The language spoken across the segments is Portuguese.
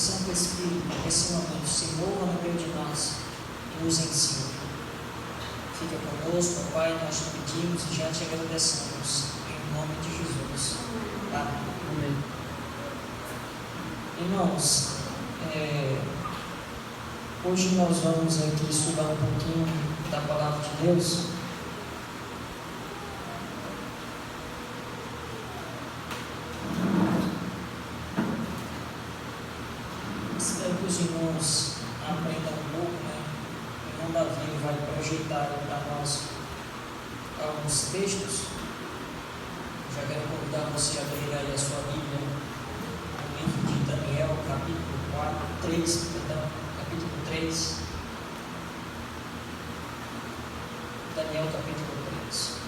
Santo Espírito, nesse momento, se mova no meio de nós e nos ensina. Fica conosco, Pai, nós te pedimos e já te agradecemos, em nome de Jesus. Amém. Irmãos, hoje nós vamos aqui estudar um pouquinho da Palavra de Deus. Espero que os irmãos aprendam um pouco, né? O irmão Davi vai projetar para nós alguns textos. Já quero convidar você a abrir aí a sua Bíblia, no livro de Daniel, capítulo 3. Daniel, capítulo 3.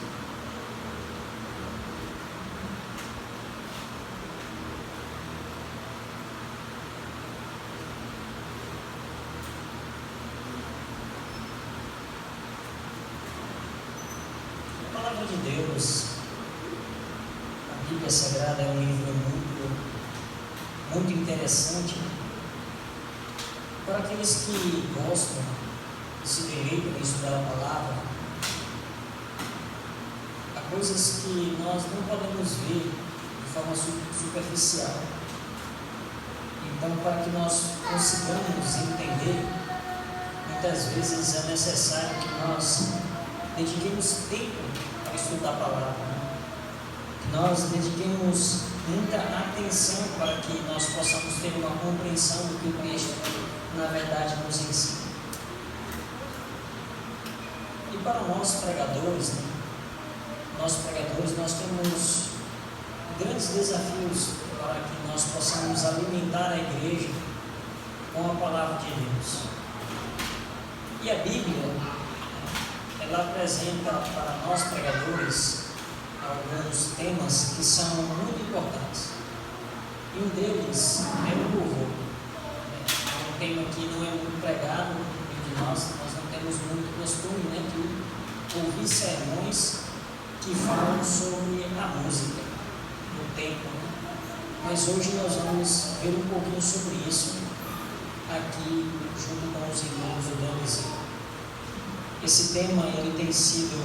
A palavra de Deus, a Bíblia Sagrada, é um livro muito interessante para aqueles que gostam de se deleitam em estudar a palavra. Há coisas que nós não podemos ver de forma superficial. Então, para que nós consigamos entender, muitas vezes é necessário que nós dediquemos tempo para estudar a palavra, que nós dediquemos muita atenção para que nós possamos ter uma compreensão do que o texto, na verdade, nos ensina. E para nós pregadores, nós temos grandes desafios para que nós possamos alimentar a igreja com a palavra de Deus. E a Bíblia, ela apresenta para nós pregadores alguns temas que são muito importantes. E um deles é o louvor. É um tema que não é muito pregado entre nós não temos muito costume, de ouvir sermões que falam sobre a música, o tempo. Mas hoje nós vamos ver um pouquinho sobre isso aqui junto com os irmãos do Daniel. Esse tema ele tem sido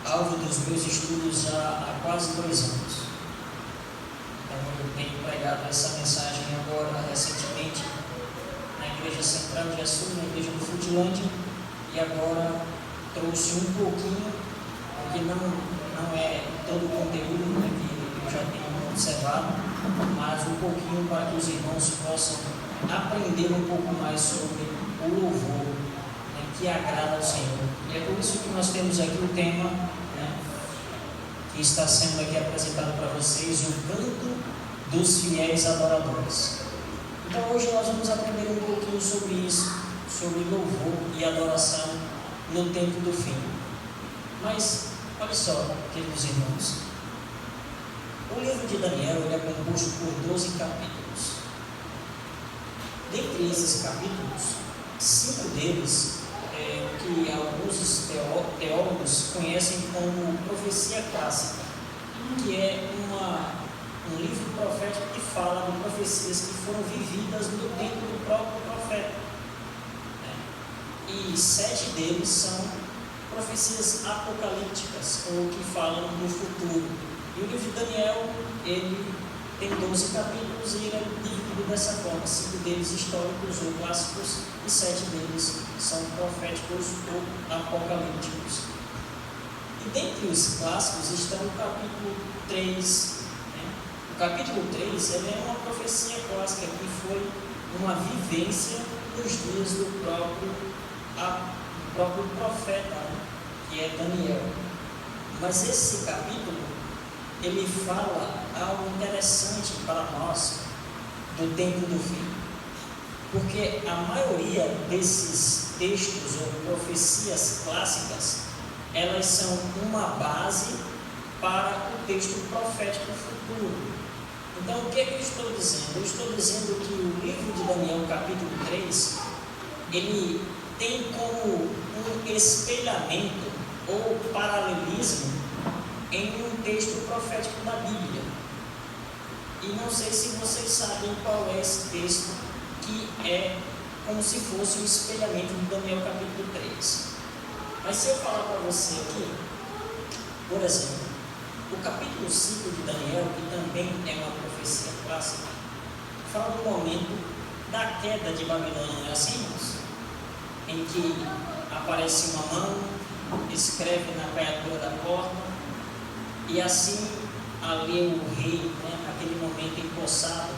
alvo dos meus estudos há quase 2 anos. Então eu tenho pregado essa mensagem agora recentemente na Igreja Central de Açu, na Igreja do Frutilândia, e agora trouxe um pouquinho, porque não é todo o conteúdo que eu já tenho observado, mas um pouquinho para que os irmãos possam aprender um pouco mais sobre o louvor, que agrada ao Senhor. E é por isso que nós temos aqui o tema, que está sendo aqui apresentado para vocês, o canto dos fiéis adoradores. Então hoje nós vamos aprender um pouquinho sobre isso, sobre louvor e adoração no tempo do fim. Mas, olha só, queridos irmãos, o livro de Daniel ele é composto por 12 capítulos. Dentre esses capítulos, 5 deles que alguns teólogos conhecem como profecia clássica, que é um livro profético que fala de profecias que foram vividas no tempo do próprio profeta. E 7 deles são profecias apocalípticas, ou que falam do futuro. E o livro de Daniel, ele tem 12 capítulos e ele é dividido dessa forma: 5 deles históricos ou clássicos e 7 deles são proféticos ou apocalípticos. E dentre os clássicos está o capítulo 3. O capítulo 3 ele é uma profecia clássica que foi uma vivência nos dias do próprio profeta, que é Daniel. Mas esse capítulo ele fala algo interessante para nós do tempo do fim, porque a maioria desses textos ou profecias clássicas, elas são uma base para o texto profético futuro. Então, o que eu estou dizendo? Eu estou dizendo que o livro de Daniel, capítulo 3, ele tem como um espelhamento ou paralelismo em um texto profético da Bíblia. E não sei se vocês sabem qual é esse texto, que é como se fosse o espelhamento de Daniel capítulo 3. Mas se eu falar para você aqui, por exemplo, o capítulo 5 de Daniel, que também é uma profecia clássica, fala do momento da queda de Babilônia, não é assim, irmãos? Em que aparece uma mão, escreve na abertura da porta, e assim ali o rei, naquele momento empossado,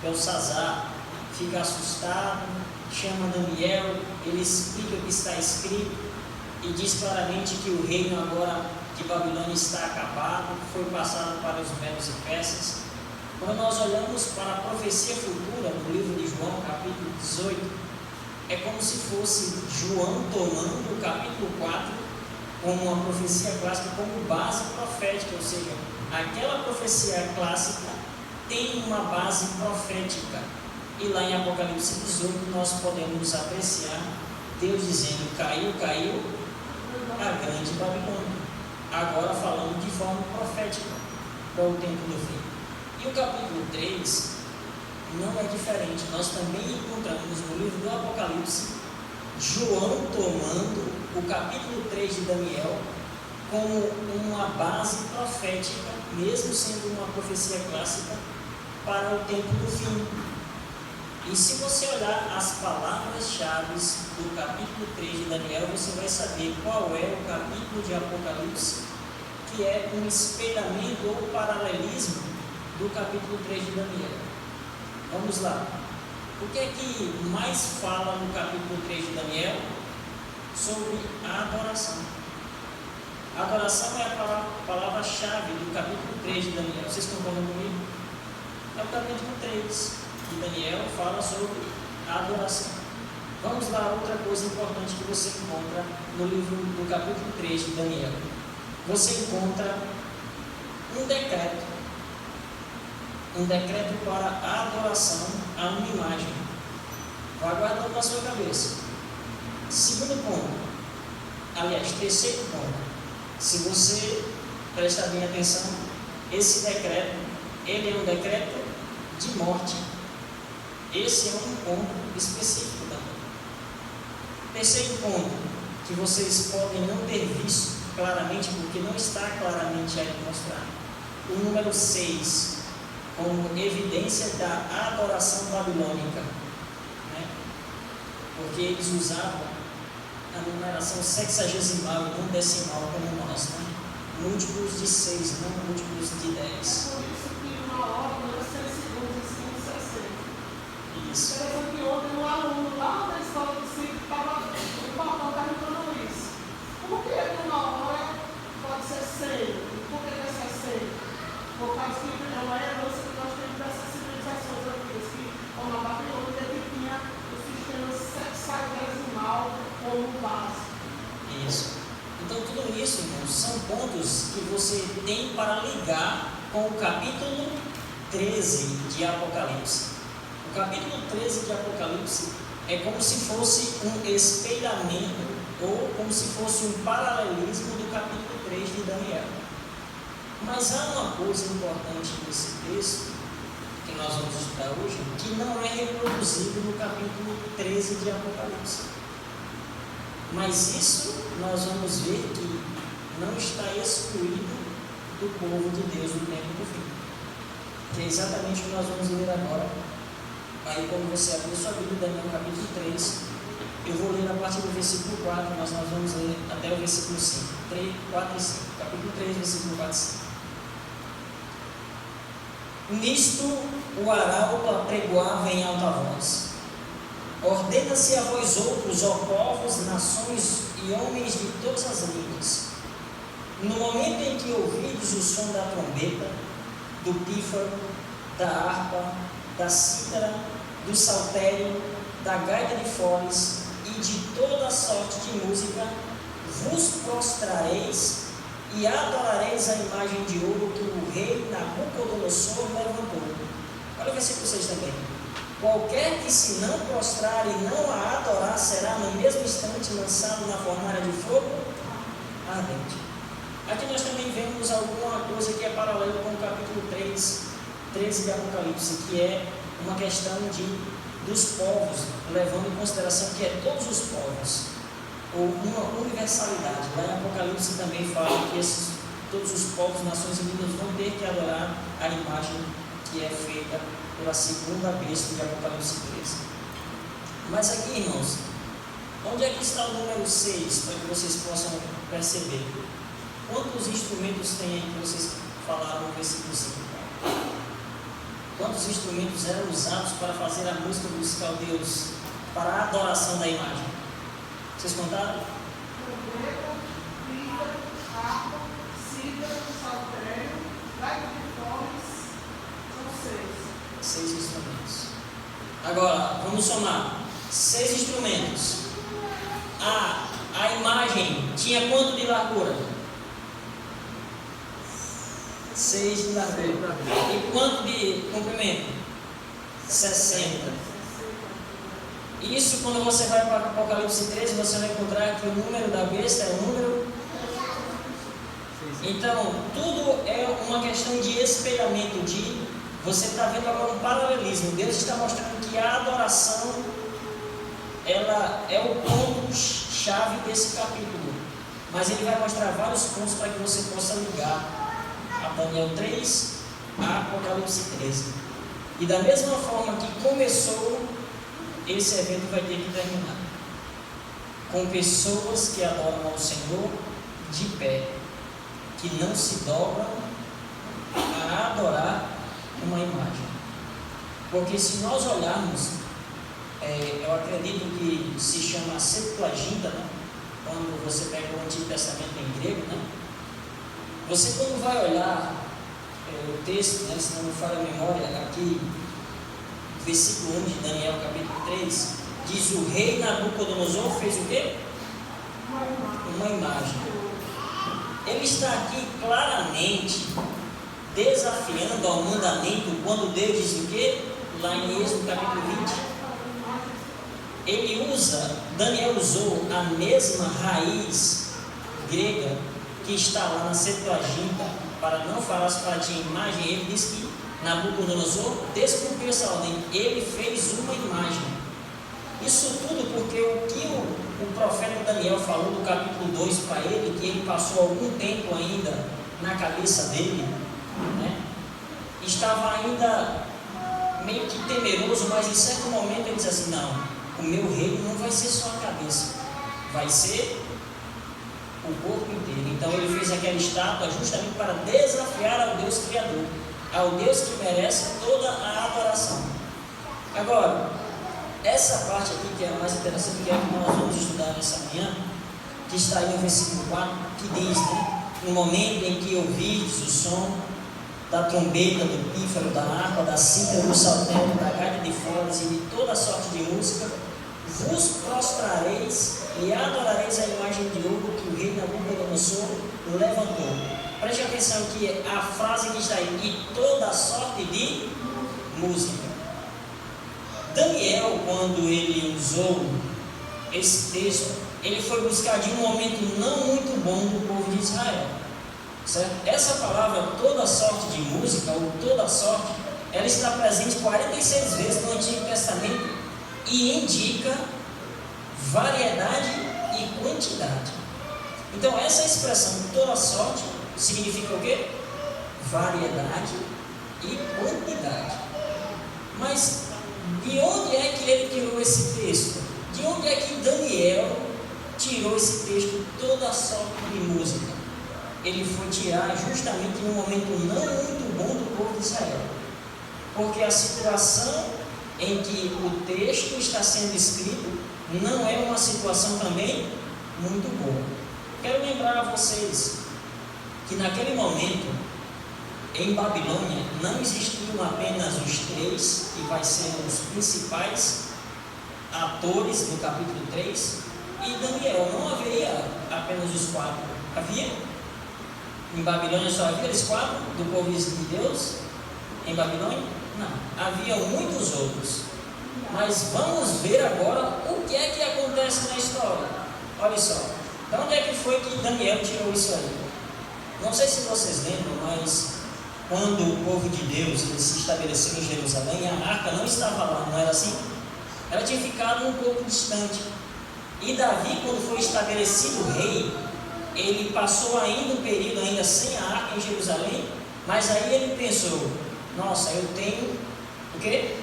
Belsazar, fica assustado, chama Daniel, ele explica o que está escrito e diz claramente que o reino agora de Babilônia está acabado, foi passado para os medos e persas. Quando nós olhamos para a profecia futura no livro de João, capítulo 18, é como se fosse João tomando o capítulo 4 como uma profecia clássica, como base profética, ou seja, aquela profecia clássica tem uma base profética. E lá em Apocalipse 18 nós podemos apreciar Deus dizendo: caiu a grande Babilônia. Agora falando de forma profética para o tempo do fim. E o capítulo 3 não é diferente. Nós também encontramos no livro do Apocalipse João tomando o capítulo 3 de Daniel como uma base profética, mesmo sendo uma profecia clássica, para o tempo do fim. E se você olhar as palavras-chave do capítulo 3 de Daniel, você vai saber qual é o capítulo de Apocalipse, que é um espelhamento ou paralelismo do capítulo 3 de Daniel. Vamos lá. O que é que mais fala no capítulo 3 de Daniel? Sobre a adoração. A adoração é a palavra-chave do capítulo 3 de Daniel. Vocês concordam comigo? É o capítulo 3 de Daniel, fala sobre a adoração. Vamos lá, outra coisa importante que você encontra no livro do capítulo 3 de Daniel. Você encontra um decreto para a adoração a uma imagem. Vá guardando na sua cabeça. Segundo ponto, aliás, terceiro ponto, se você prestar bem atenção, esse decreto, ele é um decreto de morte. Esse é um ponto específico também. Terceiro ponto, que vocês podem não ter visto claramente, porque não está claramente aí mostrado. O número 6, como evidência da adoração babilônica, porque eles usavam a numeração sexagesimal e não decimal como nós, múltiplos de 6, não múltiplos de 10. Isso. Interessante que ontem um aluno lá da escola do Ciclo estava no papel perguntando isso. Por que uma hora pode ser 100? Por que deve ser 100? Por causa que é uma herança que nós temos dessas civilizações antigas, que como a Babilônia que tinha o sistema sexagesimal como base. Isso. Então tudo isso, irmãos, são pontos que você tem para ligar com o capítulo 13 de Apocalipse. O capítulo 13 de Apocalipse é como se fosse um espelhamento ou como se fosse um paralelismo do capítulo 3 de Daniel. Mas há uma coisa importante nesse texto, que nós vamos estudar hoje, que não é reproduzido no capítulo 13 de Apocalipse. Mas isso nós vamos ver que não está excluído do povo de Deus no tempo do fim. Que é exatamente o que nós vamos ler agora. Aí quando você abrir sua Bíblia, Daniel capítulo 3, eu vou ler a partir do versículo 4, mas nós vamos ler até o versículo 5. 3, 4 e 5. Capítulo 3, versículo 4 e 5. Nisto o arauto apregoava em alta voz: ordena-se a vós outros, ó povos, nações e homens de todas as línguas, no momento em que ouvides o som da trombeta, do pífaro, da harpa, da cítara, do saltério, da gaita de foles e de toda a sorte de música, vos prostrareis e adorareis a imagem de ouro que o rei Nabucodonosor levantou. Olha o versículo 6 também. Qualquer que se não prostrar e não a adorar será no mesmo instante lançado na fornalha de fogo ardente. Aqui nós também vemos alguma coisa que é paralelo com o capítulo 3 13 de Apocalipse, que é uma questão dos povos, levando em consideração que é todos os povos, ou uma universalidade. Lá em Apocalipse também fala que todos os povos, nações e línguas vão ter que adorar a imagem que é feita pela segunda besta de Apocalipse 13. Mas aqui, irmãos, onde é que está o número 6, para que vocês possam perceber? Quantos instrumentos tem aí que vocês falaram no versículo 5? Quantos instrumentos eram usados para fazer a música dos caldeus, para a adoração da imagem? Vocês contaram? Trombeta, pífaro, harpa, cítara, saltério, gaita de foles, são 6. 6 instrumentos. Agora, vamos somar. 6 instrumentos. A imagem tinha quanto de largura? 6 de largura. E quanto de comprimento? 60. Isso, quando você vai para Apocalipse 13, você vai encontrar que o número da besta é o número. Então, tudo é uma questão de espelhamento, você está vendo agora um paralelismo. Deus está mostrando que a adoração, ela é o ponto-chave desse capítulo. Mas ele vai mostrar vários pontos para que você possa ligar a Daniel 3 a Apocalipse 13. E da mesma forma que começou, esse evento vai ter que terminar com pessoas que adoram ao Senhor de pé, que não se dobram a adorar uma imagem. Porque se nós olharmos, eu acredito que se chama Septuaginta, né? Quando você pega o Antigo Testamento em grego, né? Você quando vai olhar o texto, né, se não me falha a memória, aqui, versículo 1 de Daniel, capítulo 3, diz: o rei Nabucodonosor fez o quê? Uma imagem. Ele está aqui claramente desafiando ao mandamento, quando Deus diz o quê? Lá em Êxodo capítulo 20. Daniel usou a mesma raiz grega que está lá na Septuaginta, para não falar para ti imagem. Ele diz que Nabucodonosor descumpriu essa ordem, ele fez uma imagem. Isso tudo porque o que o profeta Daniel falou no capítulo 2 para ele, que ele passou algum tempo ainda na cabeça dele, né? Estava ainda meio que temeroso, mas em certo momento ele disse assim: não, o meu reino não vai ser só a cabeça, vai ser o corpo inteiro. Então ele fez aquela estátua justamente para desafiar ao Deus Criador, ao Deus que merece toda a adoração. Agora, essa parte aqui que é a mais interessante, que é a que nós vamos estudar nessa manhã, que está aí no versículo 4, que diz, né? No momento em que ouvirdes o som da trombeta, do pífaro, da harpa, da cítara, do saltério, da gaita de foles e de toda sorte de música, vos prostrareis e adorareis a imagem de ouro que o rei Nabucodonosor levantou. Preste atenção que a frase que está aí: e toda sorte de música. Daniel, quando ele usou esse texto, ele foi buscar de um momento não muito bom do povo de Israel, certo? Essa palavra toda sorte de música, ou toda sorte, ela está presente 46 vezes no Antigo Testamento e indica variedade e quantidade. Então essa expressão toda sorte significa o quê? Variedade e quantidade. Mas de onde é que ele tirou esse texto? De onde é que Daniel tirou esse texto, toda sorte de música? Ele foi tirar justamente em um momento não muito bom do povo de Israel, porque a situação em que o texto está sendo escrito não é uma situação também muito boa. Quero lembrar a vocês que naquele momento, em Babilônia, não existiam apenas os 3, que vai ser os principais atores do capítulo 3, e Daniel. Não haveria apenas os 4. Havia? Em Babilônia só havia os 4 do povo de Deus? Em Babilônia? Não. Haviam muitos outros. Mas vamos ver agora o que é que acontece na história. Olha só. De onde é que foi que Daniel tirou isso aí? Não sei se vocês lembram, mas quando o povo de Deus ele se estabeleceu em Jerusalém, a arca não estava lá, não era assim? Ela tinha ficado um pouco distante. E Davi, quando foi estabelecido rei, ele passou ainda um período ainda sem a arca em Jerusalém, mas aí ele pensou, nossa, eu tenho o quê?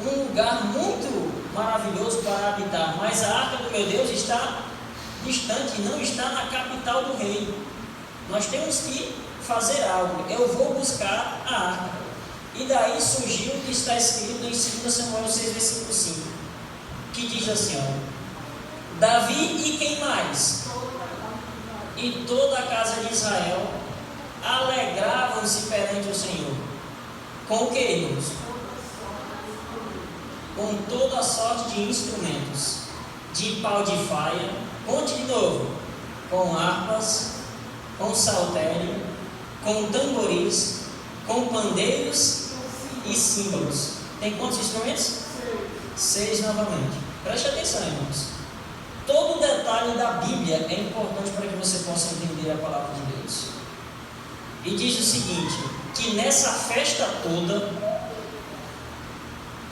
Um lugar muito maravilhoso para habitar, mas a arca do meu Deus está distante, não está na capital do reino. Nós temos que fazer algo, eu vou buscar a arca. E daí surgiu o que está escrito em 2 Samuel 6, versículo 5, que diz assim, ó, Davi e quem mais? E toda a casa de Israel alegravam-se perante o Senhor. Com o que, irmãos? Com toda a sorte de instrumentos, de pau de faia, conte de novo, com harpas, com saltério, com tamboris, com pandeiros e símbolos. Tem quantos instrumentos? 6 novamente. Preste atenção, irmãos. Todo detalhe da Bíblia é importante para que você possa entender a palavra de Deus. E diz o seguinte, que nessa festa toda,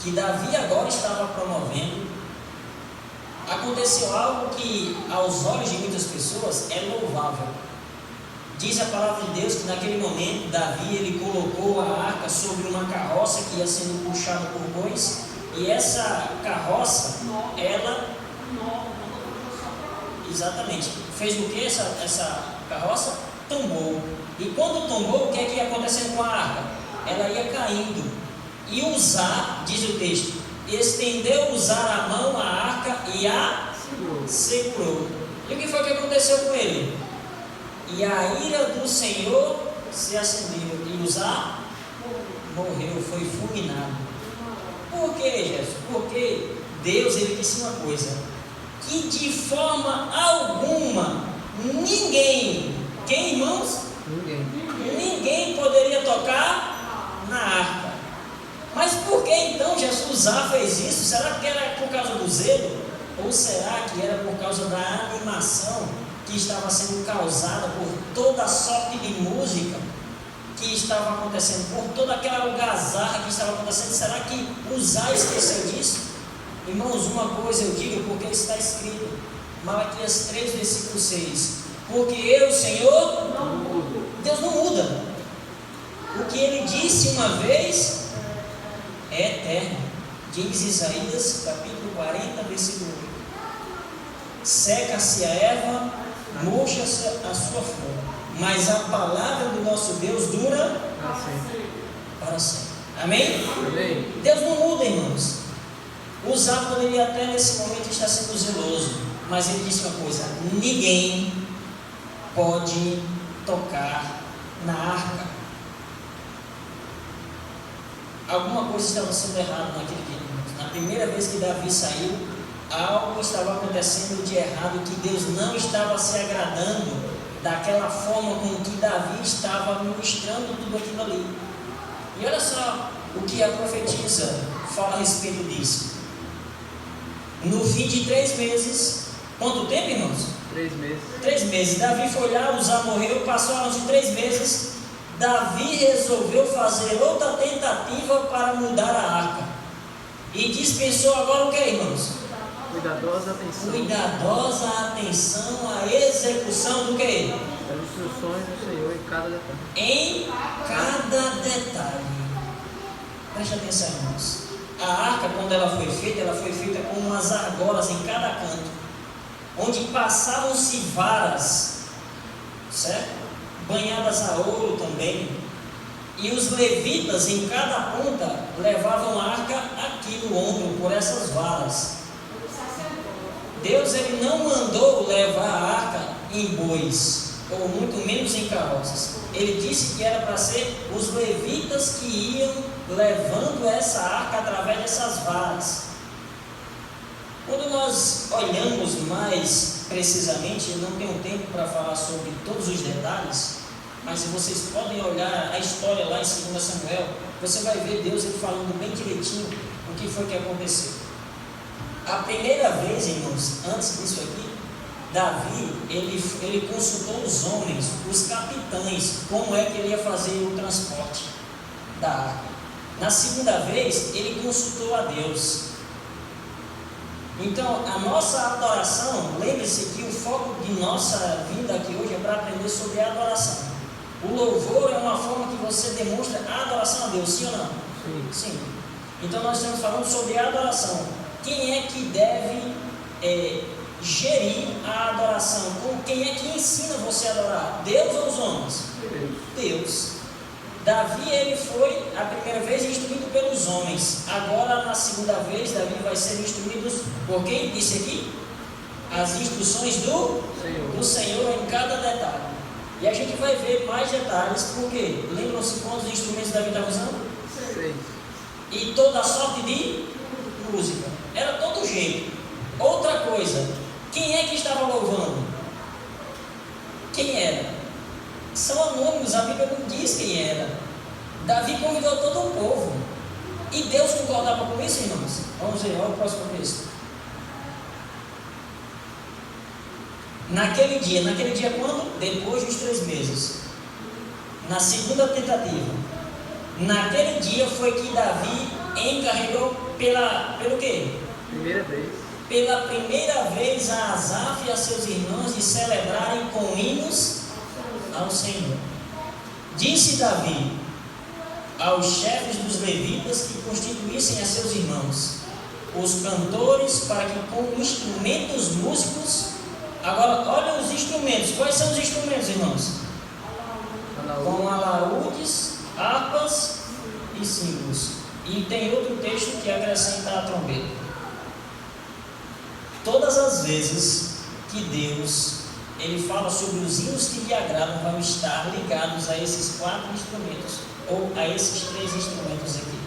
que Davi agora estava promovendo, aconteceu algo que aos olhos de muitas pessoas é louvável. Diz a palavra de Deus que naquele momento Davi ele colocou a arca sobre uma carroça que ia sendo puxada por bois, e essa carroça, ela exatamente fez o que essa carroça? Tombou. E quando tombou, o que é que ia acontecendo com a arca? Ela ia caindo. E Uzá, diz o texto, estendeu Uzá a mão à arca e a segurou. E o que foi que aconteceu com ele? E a ira do Senhor se acendeu, e Uzá morreu, foi fulminado. Por que, Jesus? Porque Deus ele disse uma coisa, que de forma alguma ninguém, quem, irmãos? Ninguém poderia tocar na arca. Mas por que então Uzá fez isso? Será que era por causa do zelo? Ou será que era por causa da animação que estava sendo causada por toda a sorte de música que estava acontecendo, por toda aquela algazarra que estava acontecendo? Será que Uzá esqueceu disso? Irmãos, uma coisa eu digo, porque está escrito, Malaquias 3, versículo 6, porque eu, Senhor, não mudo. Deus não muda. O que Ele disse uma vez é eterno. Diz Isaías, capítulo 40, versículo 8. Seca-se a erva, murcha-se a sua flor, mas a palavra do nosso Deus dura para sempre. Amém? Amém? Deus não muda, irmãos. Uzá poderia até nesse momento estar sendo zeloso, mas ele disse uma coisa: ninguém pode tocar na arca. Alguma coisa estava sendo errada naquele dia, irmãos. Na primeira vez que Davi saiu, algo estava acontecendo de errado, que Deus não estava se agradando daquela forma com que Davi estava ministrando tudo aquilo ali. E olha só o que a profetisa fala a respeito disso. No fim de 3 meses, quanto tempo, irmãos? 3 meses. 3 meses. Davi foi lá, Uzá morreu, passaram-se 3 meses. Davi resolveu fazer outra tentativa para mudar a arca. E dispensou agora o que, irmãos? Cuidadosa atenção. Cuidadosa atenção à execução do que? Das instruções do Senhor em cada detalhe. Em cada detalhe. Preste atenção, irmãos. A arca, quando ela foi feita com umas argolas em cada canto, onde passavam-se varas, certo? Banhadas a ouro também. E os levitas em cada ponta levavam a arca aqui no ombro por essas varas. Deus ele não mandou levar a arca em bois, ou muito menos em carroças. Ele disse que era para ser os levitas que iam levando essa arca através dessas varas. Quando nós olhamos mais precisamente, eu não tenho tempo para falar sobre todos os detalhes, mas se vocês podem olhar a história lá em 2 Samuel, você vai ver Deus ele falando bem direitinho o que foi que aconteceu. A primeira vez, irmãos, antes disso aqui, Davi, ele consultou os homens, os capitães, como é que ele ia fazer o transporte da arca. Na segunda vez, ele consultou a Deus. Então, a nossa adoração, lembre-se que o foco de nossa vinda aqui hoje é para aprender sobre a adoração. O louvor é uma forma que você demonstra a adoração a Deus, sim ou não? Sim. Sim. Então, nós estamos falando sobre a adoração. Quem é que deve gerir a adoração? Quem é que ensina você a adorar? Deus ou os homens? Deus. Davi, ele foi a primeira vez instruído pelos homens. Agora, na segunda vez, Davi vai ser instruído por quem? Disse aqui? As instruções do Senhor em cada detalhe. E a gente vai ver mais detalhes, porque lembram-se quantos instrumentos Davi estava usando? 6. E toda sorte de música. Era todo jeito. Outra coisa, quem é que estava louvando? Quem era? São anônimos, a Bíblia não diz quem era. Davi convidou todo o povo. E Deus concordava com isso, irmãos? Vamos ver, olha o próximo texto. Naquele dia quando? Depois dos 3 meses. Na segunda tentativa. Naquele dia foi que Davi encarregou pelo quê? Primeira vez. Pela primeira vez a Asaf e a seus irmãos de celebrarem com hinos ao Senhor. Disse Davi aos chefes dos levitas que constituíssem a seus irmãos, os cantores, para que com instrumentos músicos. Agora, olha os instrumentos. Quais são os instrumentos, irmãos? Com alaúdes, harpas e símbolos. E tem outro texto que acrescenta a trombeta. Todas as vezes que Deus ele fala sobre os hinos que lhe agradam, vão estar ligados a esses 4 instrumentos, ou a esses 3 instrumentos aqui.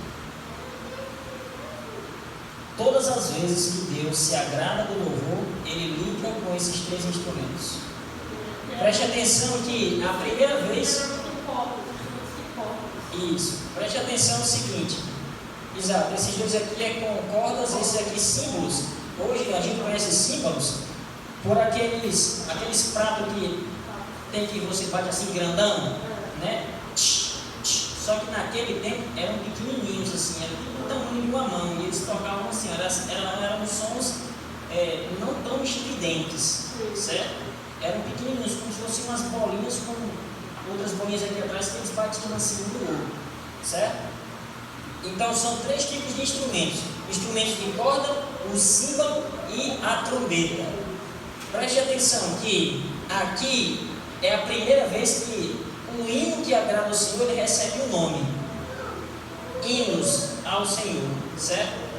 Todas as vezes que Deus se agrada do louvor, ele liga com esses 3 instrumentos. Preste atenção que a primeira vez. Isso, preste atenção no seguinte. Exato, esses dois aqui é com cordas, esses aqui símbolos. Hoje a gente conhece símbolos por aqueles pratos que você bate assim grandão, né? Só que naquele tempo eram pequenininhos assim, eram do tamanho de uma mão, e eles tocavam assim, eram sons não tão estridentes, certo? Eram pequenininhos, como se fossem umas bolinhas com outras bolinhas aqui atrás que eles batiam assim um do outro, certo? Então são 3 tipos de instrumentos: instrumentos de corda, o símbolo e a trombeta. Preste atenção que aqui é a primeira vez que o hino que agrada ao Senhor ele recebe um nome: hinos ao Senhor, certo?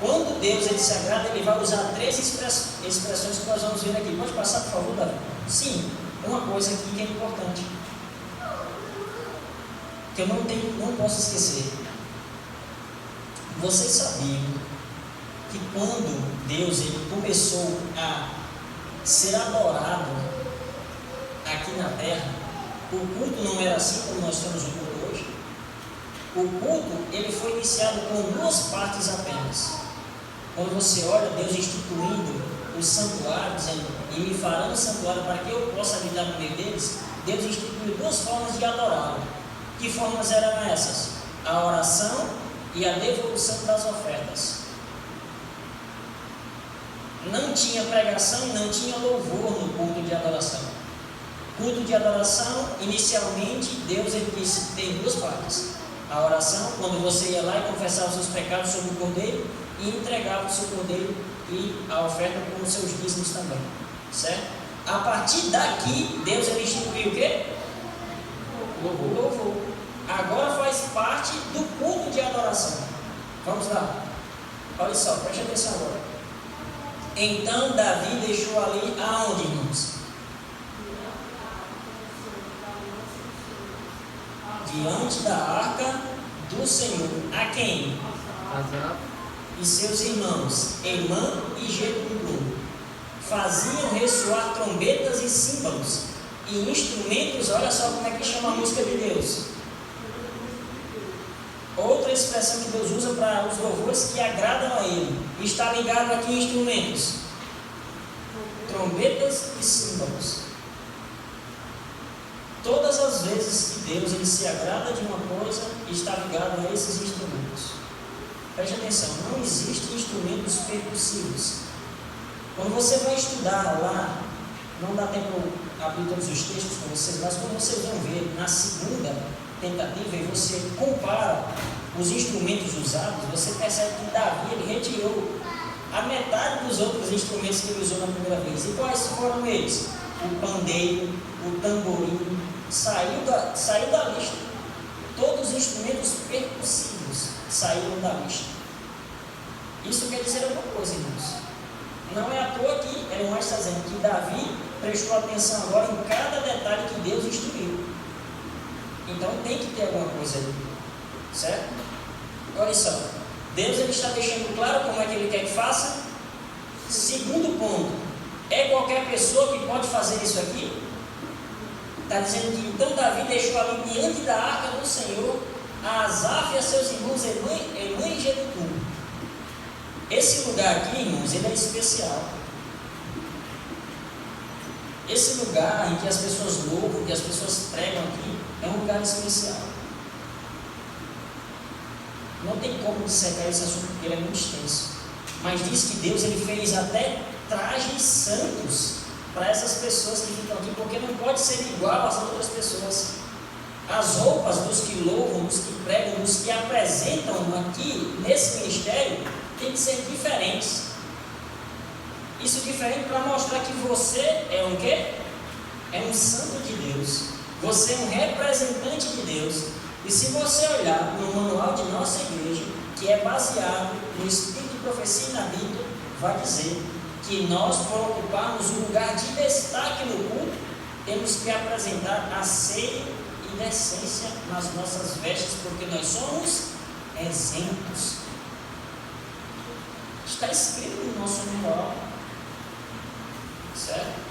Quando Deus ele se agrada, ele vai usar 3 expressões que nós vamos ver aqui. Pode passar, por favor, Davi? Sim, uma coisa aqui que é importante, que eu não posso esquecer. Vocês sabiam que quando Deus ele começou a ser adorado aqui na terra, o culto não era assim como nós temos o culto hoje? O culto ele foi iniciado com 2 partes apenas. Quando você olha Deus instituindo os santuários, dizendo, e me farão um santuário para que eu possa habitar no meio deles, Deus instituiu 2 formas de adorá-lo. Que formas eram essas? A oração e a devolução das ofertas. Não tinha pregação e não tinha louvor no culto de adoração. Culto de adoração, inicialmente, Deus ele disse, tem 2 partes. A oração, quando você ia lá e confessava os seus pecados sobre o cordeiro, e entregava o seu cordeiro e a oferta com os seus dízimos também, certo? A partir daqui, Deus ele instituiu o quê? O louvor. Agora faz parte do culto de adoração. Vamos lá. Olha só, preste atenção agora. Então Davi deixou ali aonde, irmãos? Diante da arca do Senhor. A quem? Asaf E seus irmãos, Emã e Jedutum, faziam ressoar trombetas e símbolos e instrumentos. Olha só como é que chama a música de Deus. Outra expressão que Deus usa para os louvores que agradam a Ele. Está ligado aqui em instrumentos. trombetas e símbolos. Todas as vezes que Deus ele se agrada de uma coisa, está ligado a esses instrumentos. Preste atenção, não existem instrumentos percussivos. Quando você vai estudar lá, não dá tempo de abrir todos os textos com vocês, mas quando vocês vão ver na segunda tentativa e você compara os instrumentos usados, você percebe que Davi ele retirou a metade dos outros instrumentos que ele usou na primeira vez. E quais foram eles? O pandeiro, o tamborim, saiu da lista. Todos os instrumentos percussivos saíram da lista. Isso quer dizer alguma coisa, irmãos. Não é à toa que Ellen White está dizendo que Davi prestou atenção agora em cada detalhe que Deus instruiu. Então tem que ter alguma coisa ali, certo? Olha só, Deus ele está deixando claro como é que ele quer que faça. Segundo ponto, é qualquer pessoa que pode fazer isso aqui? Está dizendo que então Davi deixou ali diante da arca do Senhor a Asaf e a seus irmãos Emã e Jedutum. Esse lugar aqui, irmãos, ele é especial. Esse lugar em que as pessoas louvam, que as pessoas pregam aqui, é um lugar especial. Não tem como dissecar esse assunto porque ele é muito extenso. Mas diz que Deus ele fez até trajes santos para essas pessoas que ficam aqui, porque não pode ser igual às outras pessoas. As roupas dos que louvam, dos que pregam, dos que apresentam aqui nesse ministério tem que ser diferentes. Isso é diferente para mostrar que você é um quê? É um santo de Deus. Você é um representante de Deus. E se você olhar no manual de nossa igreja, que é baseado no Espírito de Profecia e na Bíblia, vai dizer que nós, por ocuparmos um lugar de destaque no culto, temos que apresentar a ceia e decência nas nossas vestes, porque nós somos exemplos. Está escrito no nosso manual, certo?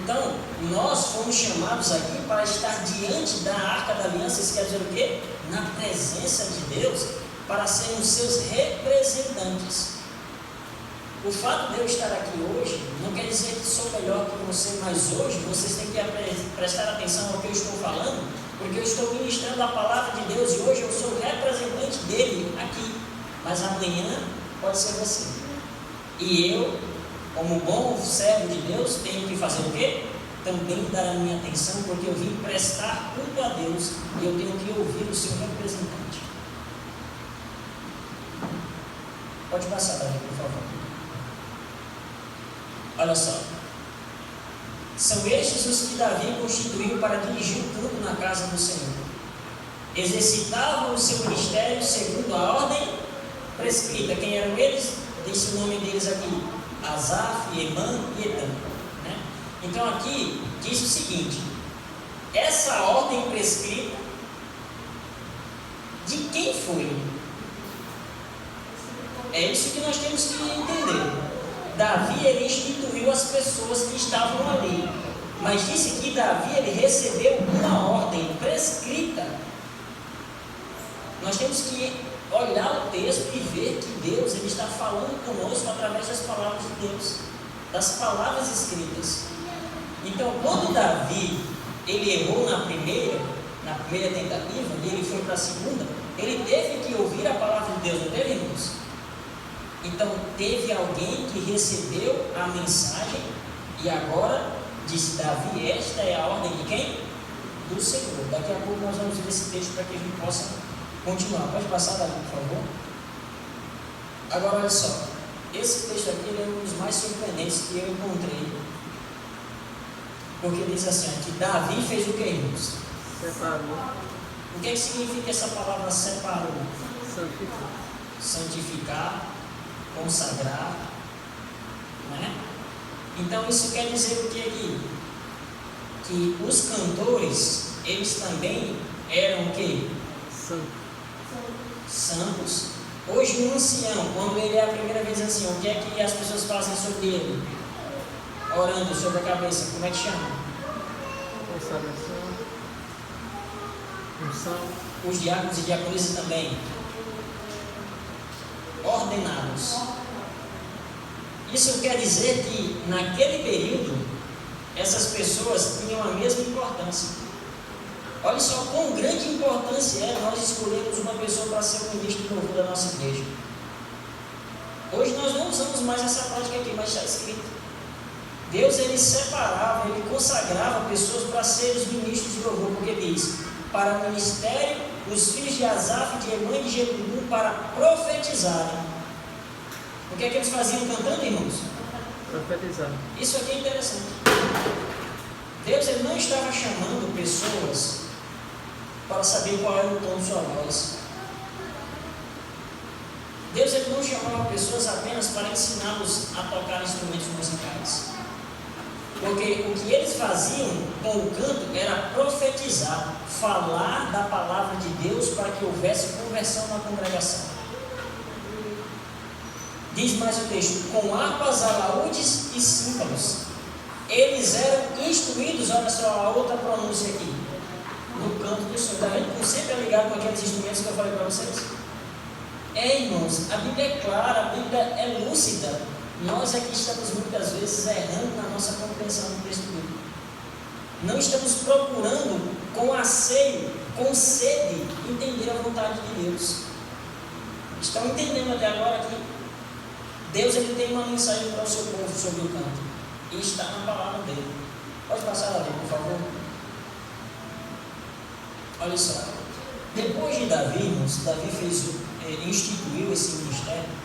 Então, nós fomos chamados aqui para estar diante da Arca da Aliança. Isso quer dizer o quê? Na presença de Deus, para sermos seus representantes. O fato de eu estar aqui hoje não quer dizer que sou melhor que você, mas hoje vocês têm que prestar atenção ao que eu estou falando, porque eu estou ministrando a palavra de Deus e hoje eu sou o representante dele aqui, mas amanhã pode ser você. E eu, como bom servo de Deus, tenho que fazer o quê? Também dar a minha atenção, porque eu vim prestar culto a Deus e eu tenho que ouvir o seu representante. Pode passar, Davi, por favor. Olha só, são estes os que Davi constituiu para dirigir o culto na casa do Senhor. Exercitavam o seu ministério segundo a ordem prescrita. Quem eram eles? Disse o nome deles aqui: Asaf, Emã e Etan. Né? Então aqui diz o seguinte: essa ordem prescrita, de quem foi? É isso que nós temos que entender. Davi ele instituiu as pessoas que estavam ali, mas disse que Davi ele recebeu uma ordem prescrita. Nós temos que olhar o texto e ver que Deus ele está falando conosco através das palavras de Deus, das palavras escritas. Então, quando Davi ele errou na primeira tentativa e ele foi para a segunda, ele teve que ouvir a palavra de Deus, não teve, irmãos? Então teve alguém que recebeu a mensagem e agora disse: Davi, esta é a ordem de quem? Do Senhor. Daqui a pouco nós vamos ver esse texto para que a gente possa continuar. Pode passar, Davi, por favor. Agora olha só, esse texto aqui é um dos mais surpreendentes que eu encontrei, porque diz assim, que Davi fez o que, irmãos? Separou. O que significa essa palavra separou? Santificar. Santificar, consagrar, né? Então isso quer dizer o que aqui? Que os cantores, eles também eram o que? Santos. Hoje um ancião, quando ele é a primeira vez ancião, o que é que as pessoas fazem sobre ele? Orando sobre a cabeça, como é que chama? Consagração. Unção. Os diáconos e diaconisas também ordenados. Isso quer dizer que naquele período essas pessoas tinham a mesma importância. Olha só quão grande importância é nós escolhermos uma pessoa para ser o ministro de louvor da nossa igreja. Hoje nós não usamos mais essa prática aqui, mas está escrito. Deus ele separava, ele consagrava pessoas para ser os ministros de louvor, porque diz: para o ministério, os filhos de Asaf, de Emã e de Jedutum, para profetizarem. O que é que eles faziam cantando, irmãos? Profetizar. Isso aqui é interessante. Deus ele não estava chamando pessoas para saber qual era o tom de sua voz. Deus ele não chamava pessoas apenas para ensiná-los a tocar instrumentos musicais. Porque o que eles faziam com o canto era profetizar, falar da palavra de Deus para que houvesse conversão na congregação. Diz mais o texto: com harpas, alaúdes e símbolos. Eles eram instruídos, olha só a outra pronúncia aqui, no canto do Senhor. Está vendo como sempre é ligado com aqueles instrumentos que eu falei para vocês? Irmãos, a Bíblia é clara, a Bíblia é lúcida. Nós aqui estamos muitas vezes errando na nossa compreensão do texto bíblico. Não estamos procurando com anseio, com sede, entender a vontade de Deus. Estão entendendo até agora que Deus ele tem uma mensagem para o seu povo sobre o canto. E está na palavra dele. Pode passar ali, por favor. Olha só. Depois de Davi, irmãos, Davi instituiu esse ministério.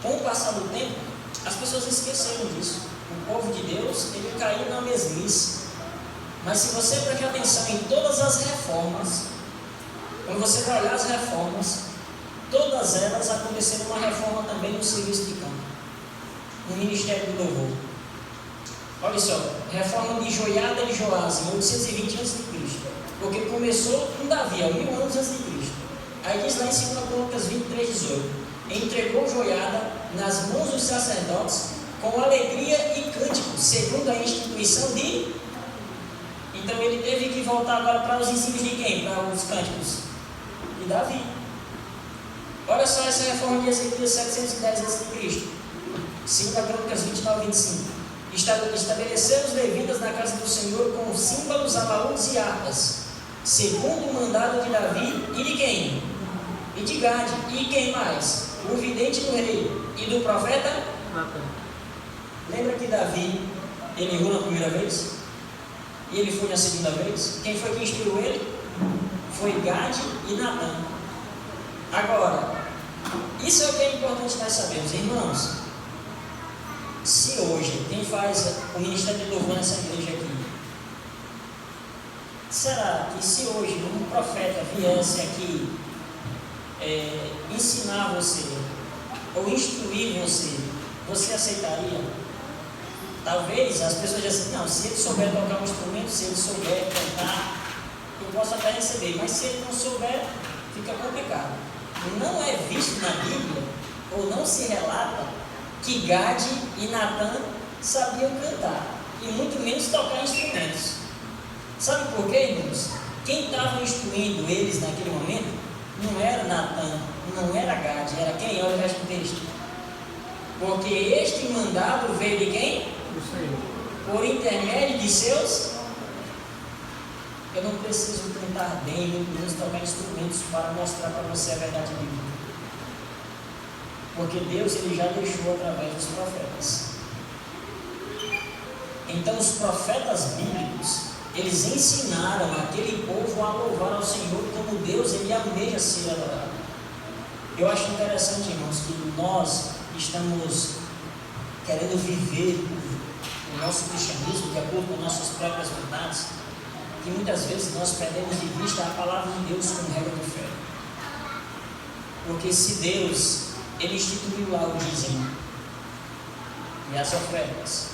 Com o passar do tempo, as pessoas esqueceram disso. O povo de Deus, ele caiu na mesmice. Mas se você prestar atenção em todas as reformas, quando você vai olhar as reformas, todas elas aconteceram uma reforma também no serviço de campo, no ministério do louvor. Olha só, reforma de Joiada e Joás, em 820 a.C., porque começou com Davi, há 1000 anos a.C. Aí diz lá em 2 Crônicas 23:18: entregou Joiada nas mãos dos sacerdotes com alegria e cântico, segundo a instituição de... Então ele teve que voltar agora para os ensinos de quem? Para os cânticos de Davi. Olha só essa reforma de Ezequiel 710 a.C. 2 Crônicas 29:25: estabeleceu os levitas na casa do Senhor com símbolos, alaúdes e harpas, segundo o mandado de Davi e de quem? E de Gade. E quem mais? O vidente do rei e do profeta Natan. Lembra que Davi ele errou na primeira vez? E ele foi na segunda vez? Quem foi que instruiu ele? Foi Gade e Natan. Agora, isso é o que é importante nós sabermos, irmãos. Se hoje, quem faz o ministério de louvor nessa igreja aqui, será que se hoje um profeta viesse aqui ensinar você, ou instruir você, você aceitaria? Talvez as pessoas dizem assim: não, se ele souber tocar um instrumento, se ele souber cantar, eu posso até receber, mas se ele não souber, fica complicado. Não é visto na Bíblia, ou não se relata, que Gade e Natan sabiam cantar, e muito menos tocar instrumentos. Sabe por quê, irmãos? Quem estava instruindo eles naquele momento não era Natan, não era Gade, era quem? Olha o resto do texto. Porque este mandado veio de quem? Do Senhor. Por intermédio de seus... Eu não preciso cantar bem, muito menos tocar instrumentos para mostrar para você a verdade bíblica. Porque Deus ele já deixou através dos profetas. Então os profetas bíblicos, eles ensinaram aquele povo a louvar ao Senhor como Deus ele almeja ser adorado. Eu acho interessante, irmãos, que nós estamos querendo viver o nosso cristianismo de acordo com nossas próprias vontades, que muitas vezes nós perdemos de vista a palavra de Deus como regra de fé. Porque se Deus ele instituiu lá o dízimo e as ofertas,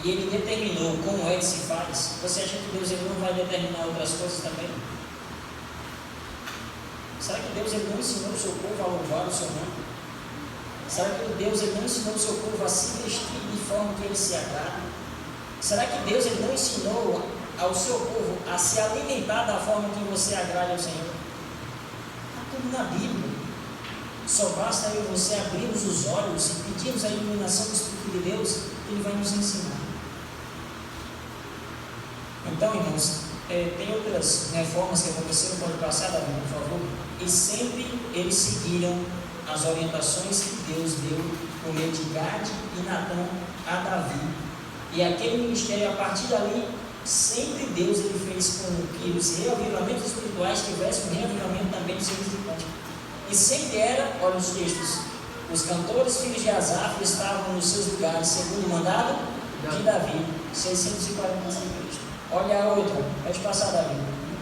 e ele determinou como é que se faz, você acha que Deus ele não vai determinar outras coisas também? Será que Deus ele não ensinou o seu povo a louvar o seu nome? Será que Deus ele não ensinou o seu povo a se vestir de forma que ele se agrada? Será que Deus ele não ensinou ao seu povo a se alimentar da forma que você agrade ao Senhor? Está tudo na Bíblia. Só basta eu e você abrirmos os olhos e pedirmos a iluminação do Espírito de Deus, Ele vai nos ensinar. Então, irmãos, tem outras reformas que aconteceram, pode passar, Davi, por favor, e sempre eles seguiram as orientações que Deus deu por meio de Gade e Natã a Davi. E aquele ministério, a partir dali, sempre Deus ele fez com que os reavivamentos espirituais tivessem um reavivamento também dos serviços de cântico. E sempre era, olha os textos, os cantores filhos de Asaf estavam nos seus lugares, segundo o mandado de Davi, 640 a.C. Olha a outra, pode passar, Davi.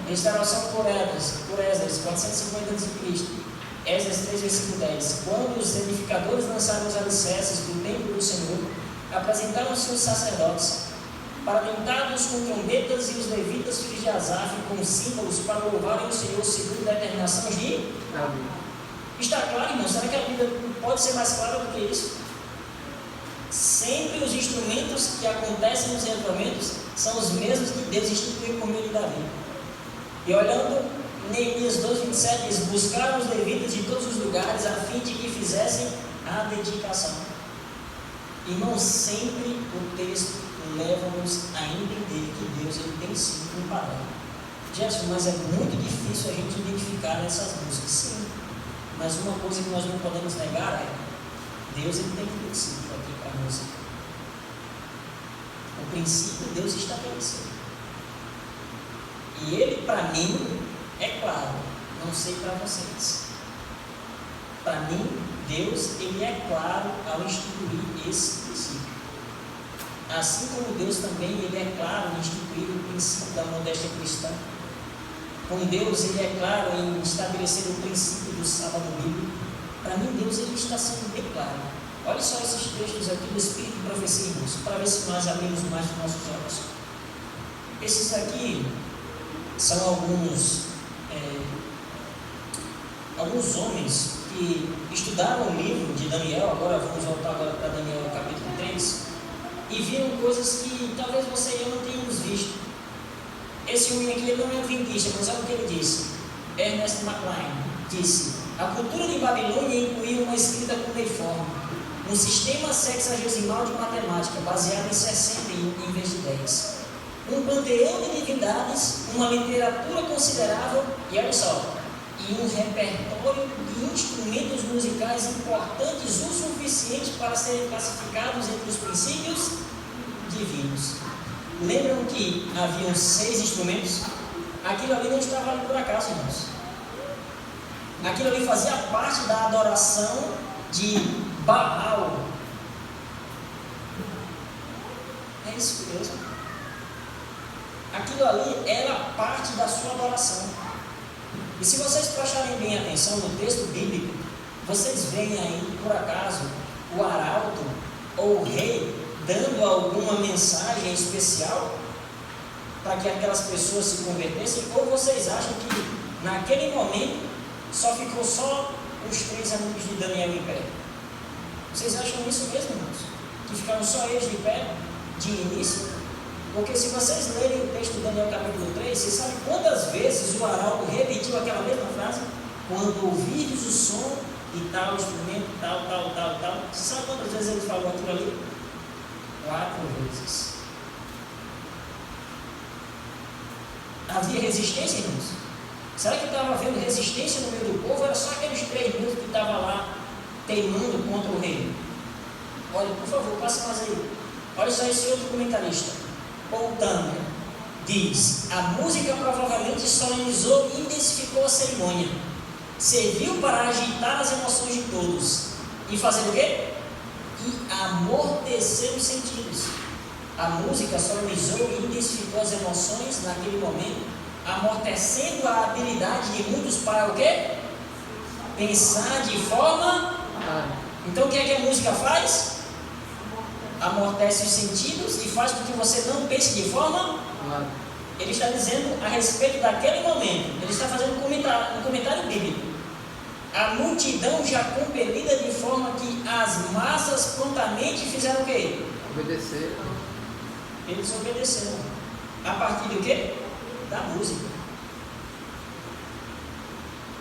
Restauração por Esdras, 450 a.C. Esdras 3, versículo 10. Quando os edificadores lançaram os alicerces do templo do Senhor, apresentaram-se os sacerdotes, parlamentados com trombetas, e os levitas filhos de Asaf com símbolos para louvarem o Senhor segundo a determinação de Davi. Está claro, irmão? Será que a Bíblia pode ser mais clara do que isso? Sempre os instrumentos que acontecem nos reavivamentos são os mesmos que Deus instituiu por meio de Davi. E olhando Neemias 2:27, eles buscaram os levitas de todos os lugares a fim de que fizessem a dedicação. Irmãos, sempre o texto leva-nos a entender que Deus ele tem sim um padrão. Gerson, mas é muito difícil a gente identificar essas músicas. Sim, mas uma coisa que nós não podemos negar é Deus ele tem princípio aqui para a música. O princípio Deus estabeleceu. E ele, para mim, é claro, não sei para vocês. Para mim, Deus ele é claro ao instituir esse princípio. Assim como Deus também ele é claro em instituir o princípio da modéstia cristã. Com Deus ele é claro em estabelecer o princípio do sábado bíblico. Para mim, Deus ele está sendo bem claro. Olha só esses textos aqui do Espírito de Profecia, irmãos, para ver se nós abrimos mais os nossos olhos. Esses aqui são alguns homens que estudaram o livro de Daniel. Agora vamos voltar para Daniel capítulo 3, e viram coisas que talvez você e eu não tenhamos visto. Esse homem aqui ele não é adventista, mas olha o que ele disse. Ernest McLean disse: a cultura de Babilônia incluía uma escrita cuneiforme, um sistema sexagesimal de matemática baseado em 60 em vez de 10, um panteão de divindades, uma literatura considerável e olha só, e um repertório de instrumentos musicais importantes o suficiente para serem classificados entre os princípios divinos. Lembram que haviam 6 instrumentos? Aquilo ali não estava ali por acaso, irmãos. Aquilo ali fazia parte da adoração de Baal. É isso mesmo. Aquilo ali era parte da sua adoração. E se vocês prestarem bem atenção no texto bíblico, vocês veem aí, por acaso, o arauto ou o rei dando alguma mensagem especial para que aquelas pessoas se convertessem? Ou vocês acham que naquele momento só ficou só os 3 amigos de Daniel em pé? Vocês acham isso mesmo, irmãos? Que ficaram só eles de pé de início? Porque se vocês lerem o texto de Daniel capítulo 3, vocês sabem quantas vezes o arauto repetiu aquela mesma frase? Quando ouvirdes o som e tal instrumento, tal. Você sabe quantas vezes ele falou aquilo ali? 4 vezes. Havia resistência, irmãos? Será que estava havendo resistência no meio do povo? Era só aqueles 3 minutos que estavam lá teimando contra o rei? Olha, por favor, passa mais aí. Olha só esse outro comentarista, Paul Tanner, diz: a música provavelmente solenizou e intensificou a cerimônia, serviu para agitar as emoções de todos e fazer o quê? E amortecer os sentidos. A música solenizou e intensificou as emoções naquele momento, amortecendo a habilidade de muitos para o quê? Pensar de forma. Então o que é que a música faz? Amortece os sentidos e faz com que você não pense de forma. Ele está dizendo a respeito daquele momento. Ele está fazendo um comentário bíblico. A multidão já compelida de forma que as massas prontamente fizeram o quê? Obedeceram. Eles obedeceram. A partir do quê? Da música.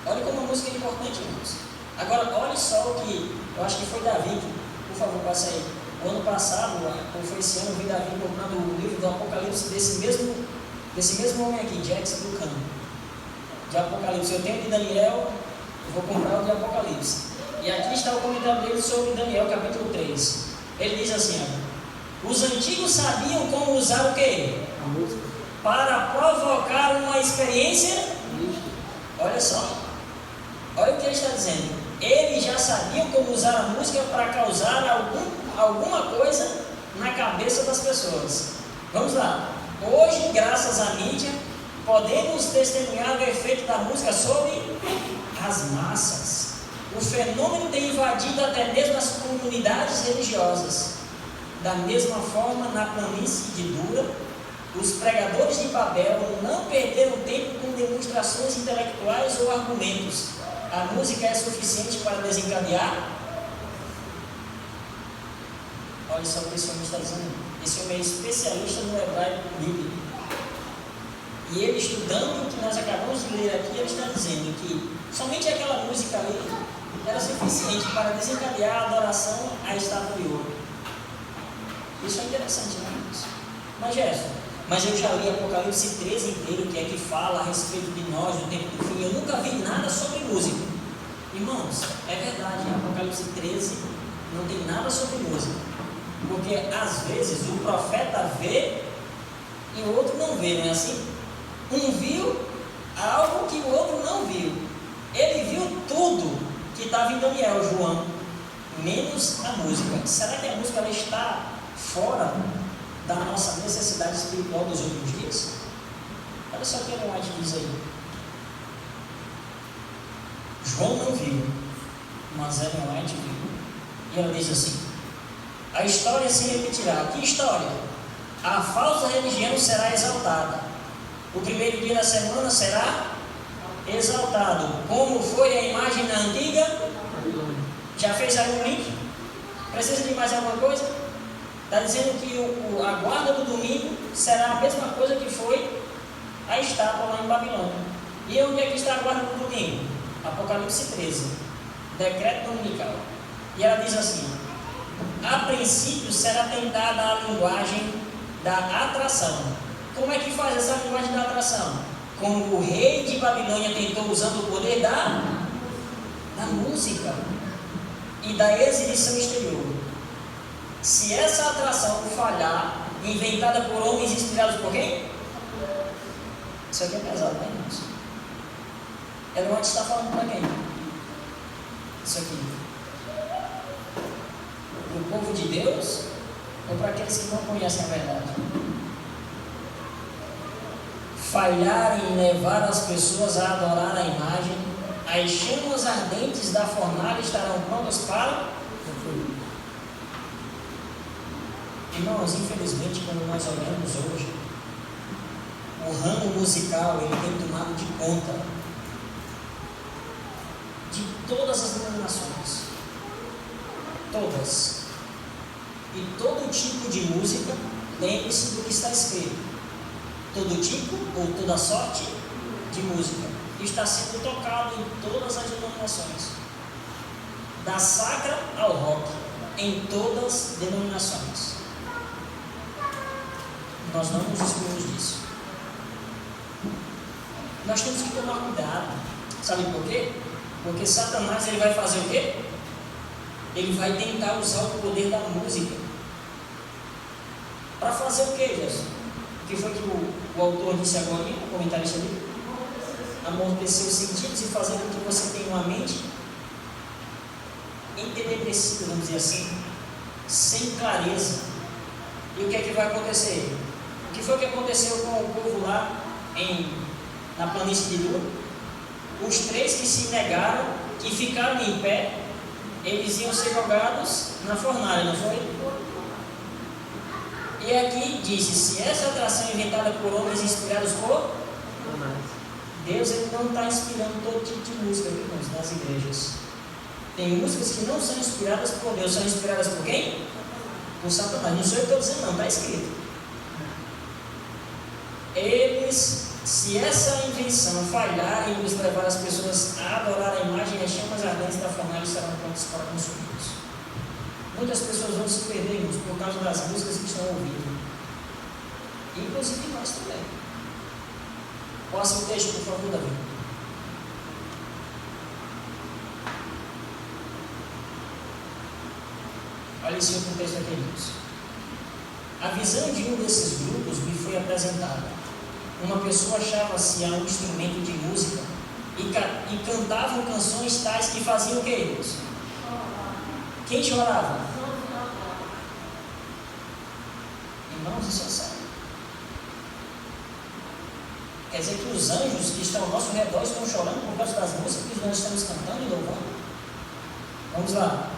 Olha como a música é importante, irmãos. Agora, olha só o que, eu acho que foi Davi, por favor, passa aí. O ano passado, ou foi esse ano, eu vi Davi comprando o livro do Apocalipse desse mesmo homem aqui, Jackson Buchanan, de Apocalipse. Eu tenho de Daniel, eu vou comprar o de Apocalipse. E aqui está o comentário dele sobre Daniel, capítulo 3. Ele diz assim, ó, os antigos sabiam como usar o quê? A música. Para provocar uma experiência. Olha só, olha o que ele está dizendo. Eles já sabiam como usar a música para causar alguma coisa na cabeça das pessoas. Vamos lá. Hoje, graças à mídia, podemos testemunhar o efeito da música sobre as massas. O fenômeno tem invadido até mesmo as comunidades religiosas. Da mesma forma, na planície de Dura, os pregadores de Babel não perderam tempo com demonstrações intelectuais ou argumentos. A música é suficiente para desencadear. Olha só o que esse homem está dizendo. Esse homem é especialista no hebraico bíblico. E ele, estudando o que nós acabamos de ler aqui, ele está dizendo que somente aquela música ali era suficiente para desencadear a adoração à estátua de ouro. Isso é interessante, né? Mas Gerson, mas eu já li Apocalipse 13 inteiro, que é que fala a respeito de nós, do tempo do fim. Eu nunca vi nada sobre música. Irmãos, é verdade, Apocalipse 13 não tem nada sobre música. Porque às vezes o profeta vê e o outro não vê, não é assim? Um viu algo que o outro não viu. Ele viu tudo que estava em Daniel, João, menos a música. Será que a música ela está fora da nossa necessidade espiritual dos últimos dias? Olha só o que Ellen White diz aí. João não viu, mas Ellen White viu. E ela diz assim: a história se repetirá. Que história? A falsa religião será exaltada. O primeiro dia da semana será exaltado. Como foi a imagem na antiga? Já fez algum link? Precisa de mais alguma coisa? Está dizendo que a guarda do domingo será a mesma coisa que foi a estátua lá em Babilônia. E onde é que está a guarda do domingo? Apocalipse 13, decreto dominical. E ela diz assim: a princípio será tentada a linguagem da atração. Como é que faz essa linguagem da atração? Como o rei de Babilônia tentou usando o poder da música e da exibição exterior. Se essa atração falhar, inventada por homens inspirados por quem? Isso aqui é pesado, né, irmãos? Ela não está falando para quem? Isso aqui. Para o povo de Deus ou para aqueles que não conhecem a verdade? Falhar em levar as pessoas a adorar a imagem, as chamas ardentes da fornalha estarão prontas para... Irmãos, infelizmente, quando nós olhamos hoje, o ramo musical ele tem tomado de conta de todas as denominações, todas, e todo tipo de música. Lembre-se do que está escrito: todo tipo ou toda sorte de música está sendo tocado em todas as denominações, da sacra ao rock, em todas as denominações. Nós não nos excluímos disso. Nós temos que tomar cuidado. Sabe por quê? Porque Satanás ele vai fazer o quê? Ele vai tentar usar o poder da música para fazer o quê, Jesus? O que foi que o autor disse agora, o comentarista ali? Amortecer os sentidos e fazer com que você tenha uma mente entenebrecida, vamos dizer assim, sem clareza. E o que é que vai acontecer? O que foi que aconteceu com o povo lá na planície de Dura? Os 3 que se negaram, que ficaram em pé, eles iam ser jogados na fornalha, não foi? E aqui disse: se essa atração é inventada por homens inspirados por Deus, ele não está inspirando todo tipo de música, irmãos, nas igrejas. Tem músicas que não são inspiradas por Deus, são inspiradas por quem? Por Satanás. Não sou eu que estou dizendo, não, está escrito. Eles Se essa invenção falhar em nos levar as pessoas a adorar a imagem, as chamas ardentes da fornalha estarão prontas para consumi-los. Muitas pessoas vão se perder, irmãos, por causa das músicas que estão ouvindo. Inclusive nós também. Passa o texto, por favor, Davi. Olha esse outro texto aqui, irmãos. A visão de um desses grupos me foi apresentada. Uma pessoa achava-se a um instrumento de música e cantavam canções tais que faziam o que, irmãos? Quem chorava? Irmãos, isso é sério. Quer dizer que os anjos que estão ao nosso redor estão chorando por causa das músicas que nós estamos cantando e louvando? Vamos lá.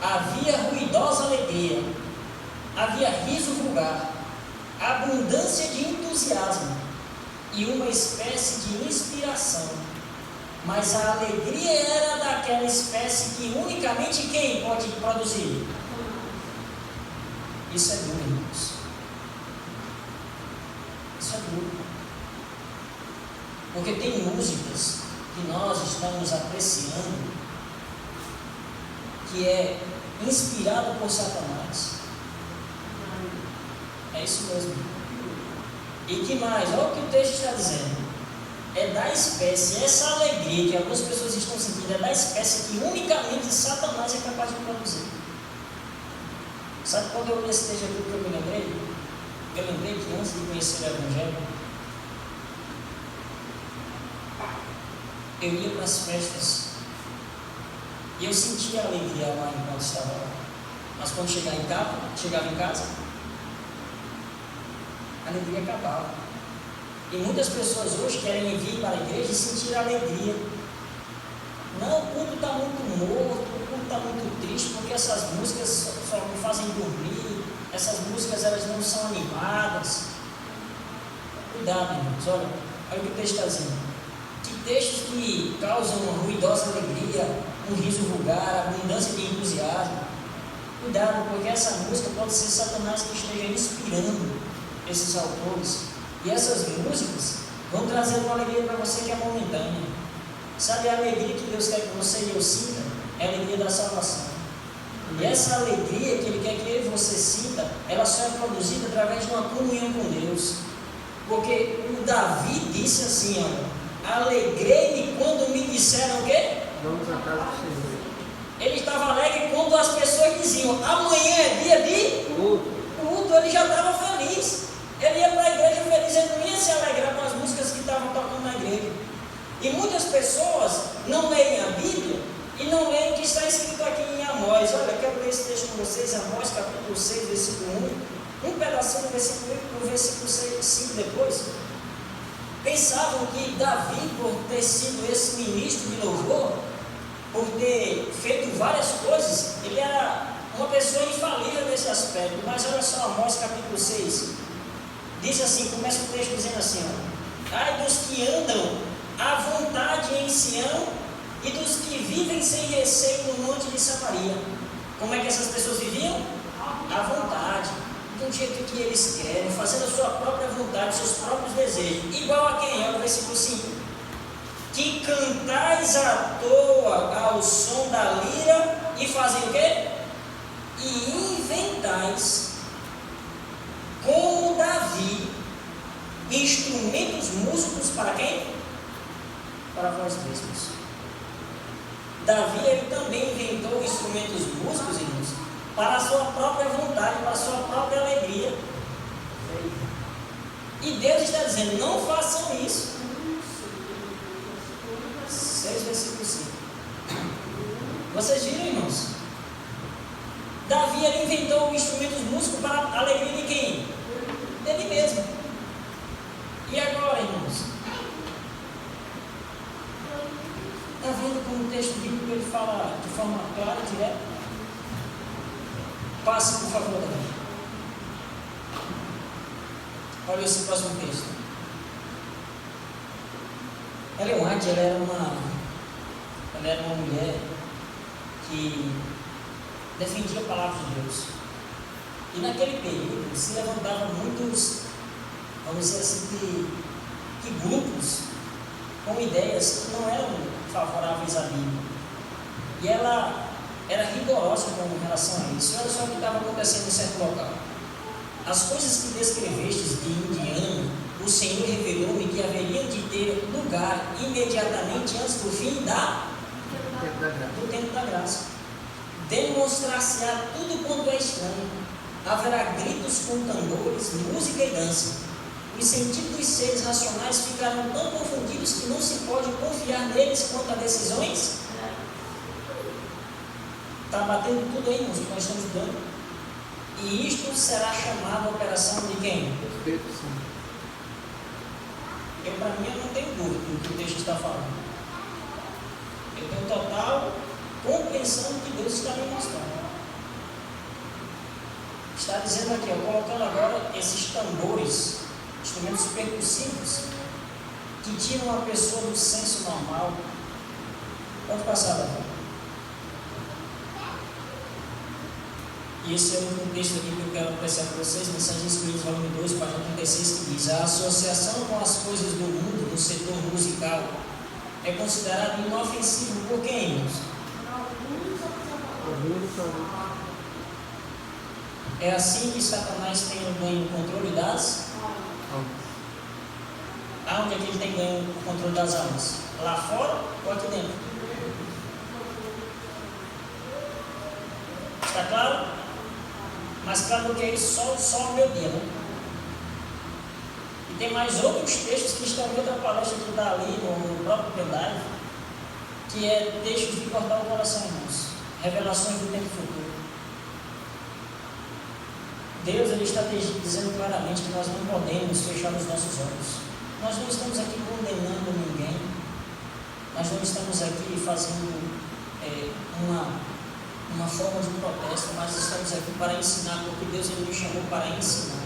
Havia ruidosa alegria, havia riso vulgar, abundância de entusiasmo e uma espécie de inspiração. Mas a alegria era daquela espécie que unicamente quem pode produzir? Isso é duro, irmãos. Isso é duro. Porque tem músicas que nós estamos apreciando que é inspirado por Satanás. É isso mesmo. E que mais? Olha o que o texto está dizendo. É da espécie, essa alegria que algumas pessoas estão sentindo, é da espécie que unicamente Satanás é capaz de produzir. Sabe quando eu li esse texto aqui que eu me lembrei? Eu lembrei que antes de conhecer o Evangelho, eu ia para as festas e eu sentia alegria lá enquanto estava lá. Mas quando chegava em casa, a alegria acabava. E muitas pessoas hoje querem vir para a igreja e sentir alegria. Não, o culto está muito morto, o culto está muito triste, porque essas músicas só me fazem dormir, essas músicas elas não são animadas. Cuidado, irmãos, olha o que o texto está dizendo. Que textos que causam uma ruidosa alegria, um riso vulgar, abundância de entusiasmo. Cuidado, porque essa música pode ser Satanás que esteja inspirando esses autores. E essas músicas vão trazer uma alegria para você que é momentânea. Sabe, a alegria que Deus quer que você e eu sinta é a alegria da salvação. E essa alegria que Ele quer que eu e você sinta, ela só é produzida através de uma comunhão com Deus. Porque o Davi disse assim, olha, alegrei-me quando me disseram o quê? Vamos à casa do Senhor. Ele estava alegre quando as pessoas diziam, amanhã é dia de culto, ele já estava feliz. Ele ia para a igreja feliz, ele não ia se alegrar com as músicas que estavam tocando na igreja. E muitas pessoas não leem a Bíblia e não leem o que está escrito aqui em Amós. Olha, eu quero ler esse texto com vocês, Amós capítulo 6, versículo 1. Um pedacinho do versículo 1 para o versículo 5 depois. Pensavam que Davi, por ter sido esse ministro de louvor, por ter feito várias coisas, ele era uma pessoa infalível nesse aspecto. Mas olha só, Amós capítulo 6. Diz assim, começa o texto dizendo assim, ó, ai dos que andam à vontade em Sião e dos que vivem sem receio no monte de Samaria. Como é que essas pessoas viviam? À vontade, do jeito que eles querem, fazendo a sua própria vontade, seus próprios desejos. Igual a quem? Olha o versículo 5. Que cantais à toa ao som da lira e fazem o quê? E inventais, como Davi, instrumentos músicos para quem? Para vós mesmos. Davi, ele também inventou instrumentos músicos, irmãos, para a sua própria vontade, para a sua própria alegria. E Deus está dizendo, não façam isso. 6 versículo 5. Vocês viram, irmãos? Davi, ele inventou instrumentos músicos para a alegria de quem? Dele mesmo. E agora, irmãos? Está vendo como o texto bíblico ele fala de forma clara e direta? Passe, por favor, Davi. Olha esse próximo texto. Ellen White, ela era uma mulher que defendia a palavra de Deus. E naquele período se levantavam muitos, vamos dizer assim, que e grupos com ideias que não eram favoráveis à Bíblia. E ela era rigorosa com relação a isso. Olha só o que estava acontecendo em certo local. As coisas que descrevestes de Indiana, o Senhor revelou-me que haveriam de ter lugar imediatamente antes do fim do tempo da graça. Demonstrar-se-á tudo quanto é estranho. Haverá gritos com tambores, música e dança. Os sentidos dos seres racionais ficarão tão confundidos que não se pode confiar neles quanto a decisões. Está batendo tudo aí, irmãos, que nós estamos dando. E isto será chamado operação de quem? Espírito Santo. Para mim, eu não tenho dúvida do que o texto está falando. Eu tenho total compreensão do que Deus está me mostrando. Está dizendo aqui, colocando agora esses tambores, instrumentos percussivos, que tiram a pessoa do senso normal. Pode passar, Davi. E esse é o último texto aqui que eu quero apreciar para vocês, Mensagens Espíritas, volume 2, página 36, que diz: a associação com as coisas do mundo no setor musical é considerado inofensivo por quem, irmãos? É assim que Satanás tem o ganho controle das almas. Aonde é que ele tem ganho o controle das almas? Lá fora ou aqui dentro? Está claro? Mas claro do que é isso, só o meu dia, né? E tem mais outros textos que estão em outra palestra que está ali no próprio pendrive, que é textos de cortar o coração, irmãos. Revelações do tempo futuro. Deus ele está dizendo claramente que nós não podemos fechar os nossos olhos. Nós não estamos aqui condenando ninguém. Nós não estamos aqui fazendo uma forma de protesto, mas estamos aqui para ensinar, porque Deus ele nos chamou para ensinar.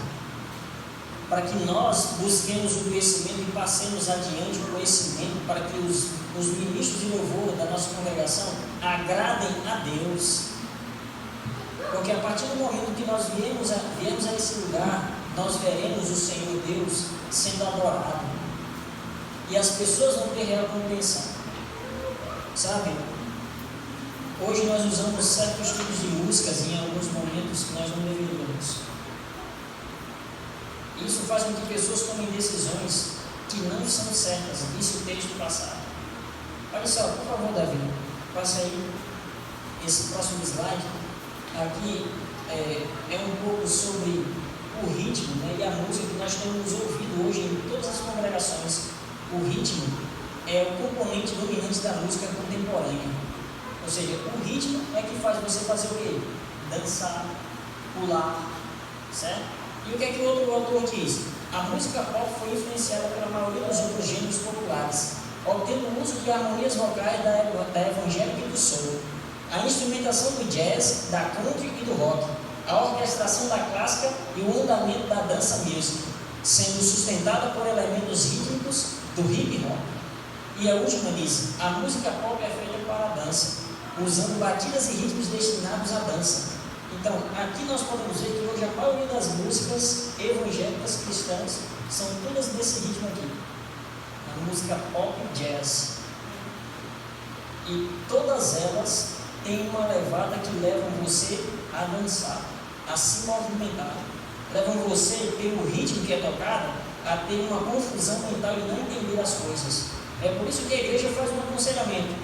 Para que nós busquemos o conhecimento e passemos adiante o conhecimento, para que os ministros de louvor da nossa congregação agradem a Deus. Porque a partir do momento que nós viemos a esse lugar, nós veremos o Senhor Deus sendo adorado. E as pessoas vão ter real compreensão. Sabe? Hoje nós usamos certos tipos de músicas em alguns momentos que nós não deveríamos. Isso faz com que pessoas tomem decisões que não são certas. Disse o texto passado. Olha só, por favor, Davi, passa aí esse próximo slide. Aqui é um pouco sobre o ritmo, né, e a música que nós temos ouvido hoje em todas as congregações. O ritmo é o componente dominante da música contemporânea. Ou seja, o ritmo é que faz você fazer o quê? Dançar, pular, certo? E o que é que o outro autor diz? A música pop foi influenciada pela maioria dos outros gêneros populares, obtendo o uso de harmonias vocais da evangélica e do soul, a instrumentação do jazz, da country e do rock, a orquestração da clássica e o andamento da dança music, sendo sustentada por elementos rítmicos do hip hop. E a última diz: a música pop é feita para a dança, usando batidas e ritmos destinados à dança. Então, aqui nós podemos ver que hoje a maioria das músicas evangélicas cristãs são todas desse ritmo aqui. A música pop e jazz. E todas elas têm uma levada que levam você a dançar, a se movimentar. Levam você, pelo ritmo que é tocado, a ter uma confusão mental e não entender as coisas. É por isso que a igreja faz um aconselhamento.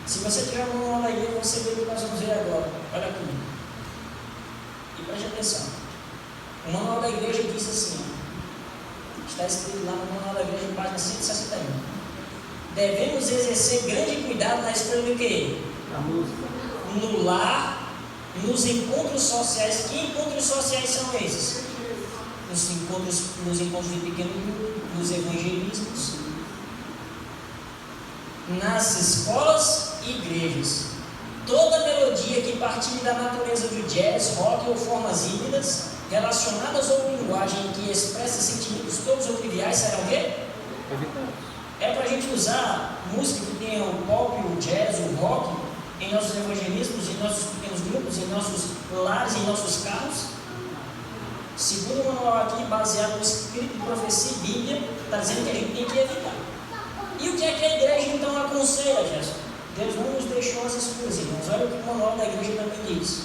Se você tiver uma manual da igreja, você vê o que nós vamos ver agora. Olha aqui. E preste atenção. O manual da igreja diz assim, está escrito lá no manual da igreja, em página 161. Devemos exercer grande cuidado na escolha do quê? A música. No lar, nos encontros sociais. Que encontros sociais são esses? Nos encontros de pequeno grupo, nos evangelismos, nas escolas e igrejas. Toda melodia que partilhe da natureza do jazz, rock ou formas híbridas, relacionadas a uma linguagem que expressa sentimentos todos ou triviais, será o quê? Evitados. É para a gente usar música que tenha o pop, o jazz, o rock em nossos evangelismos, em nossos pequenos grupos, em nossos lares, em nossos carros? Segundo o manual aqui, baseado no Espírito de Profecia e Bíblia, está dizendo que a gente tem que evitar. E o que é que a igreja então aconselha, Jesus? Deus não nos deixou as escuras, irmãos. Olha o que o manual da igreja também diz.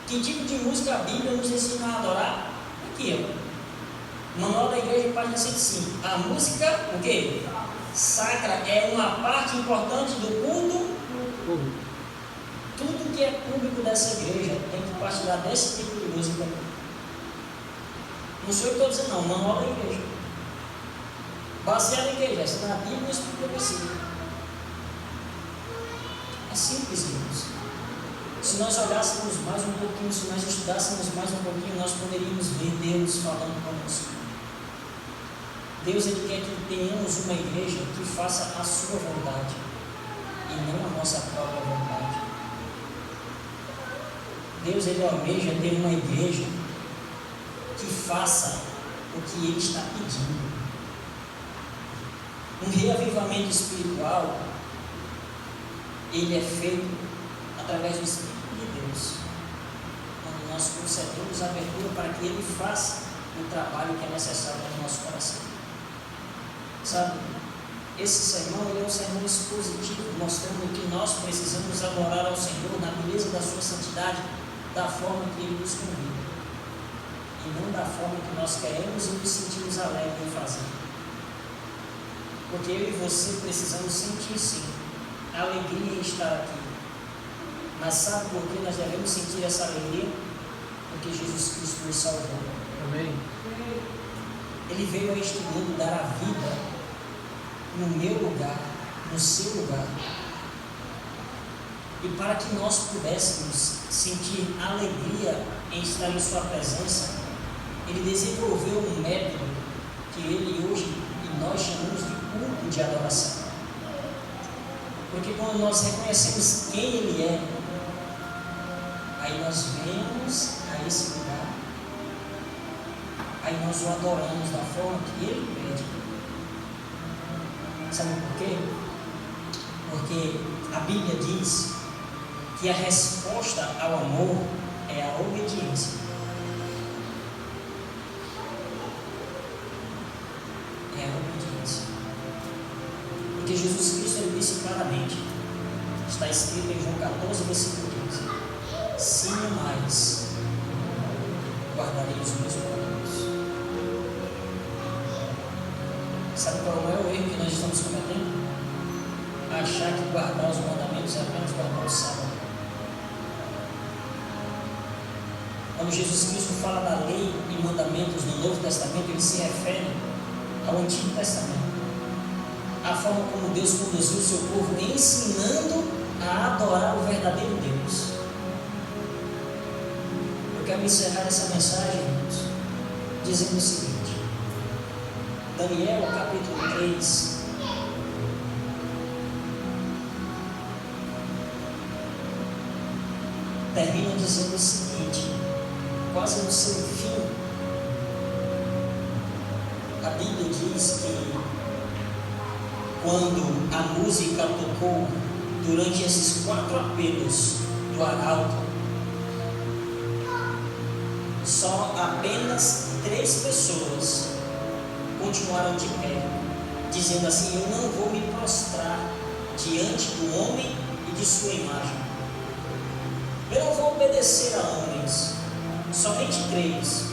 Que tipo de música a Bíblia nos ensina a adorar? Aqui, ó. Manual da igreja, página 105. A música, o quê? Sacra é uma parte importante do culto. Tudo que é público dessa igreja tem que partilhar desse tipo de música. Não sou eu que estou dizendo, não. O manual da igreja. Baseado em que, Jéssica? Na Bíblia e no Espírito de Profecia. É simples, irmãos. Se nós olhássemos mais um pouquinho, se nós estudássemos mais um pouquinho, nós poderíamos ver Deus falando conosco. Deus, Ele quer que tenhamos uma igreja que faça a sua vontade e não a nossa própria vontade. Deus, Ele almeja ter uma igreja que faça o que Ele está pedindo. Um reavivamento espiritual, ele é feito através do Espírito de Deus, quando nós concedemos a abertura para que Ele faça o trabalho que é necessário no nosso coração. Sabe, esse sermão ele é um sermão expositivo, mostrando que nós precisamos adorar ao Senhor na beleza da sua santidade, da forma que Ele nos convida, e não da forma que nós queremos e nos sentimos alegres em fazer. Porque eu e você precisamos sentir sim a alegria em estar aqui. Mas sabe por que nós devemos sentir essa alegria? Porque Jesus Cristo nos salvou. Amém. Ele veio a este mundo dar a vida no meu lugar, no seu lugar. E para que nós pudéssemos sentir alegria em estar em sua presença, Ele desenvolveu um método que Ele hoje e nós chamamos de culto de adoração. Porque quando nós reconhecemos quem Ele é, aí nós vemos a esse lugar, aí nós o adoramos da forma que Ele pede. Sabe por quê? Porque a Bíblia diz que a resposta ao amor é a obediência. É a obediência. Porque Jesus Cristo ele disse claramente, está escrito em João 14, versículo 15: se me amais, guardarei os meus mandamentos. Sabe qual é o erro que nós estamos cometendo? Achar que guardar os mandamentos é apenas guardar o sábado. Quando Jesus Cristo fala da lei e mandamentos no Novo Testamento, ele se refere ao Antigo Testamento. A forma como Deus conduziu o seu povo ensinando a adorar o verdadeiro Deus. Eu quero encerrar essa mensagem, irmãos, dizendo o seguinte: Daniel capítulo 3 termina dizendo o seguinte, quase no seu fim. A Bíblia diz que quando a música tocou durante esses 4 apelos do arauto, só apenas 3 pessoas continuaram de pé, dizendo assim: eu não vou me prostrar diante do homem e de sua imagem, eu não vou obedecer a homens. Somente 3.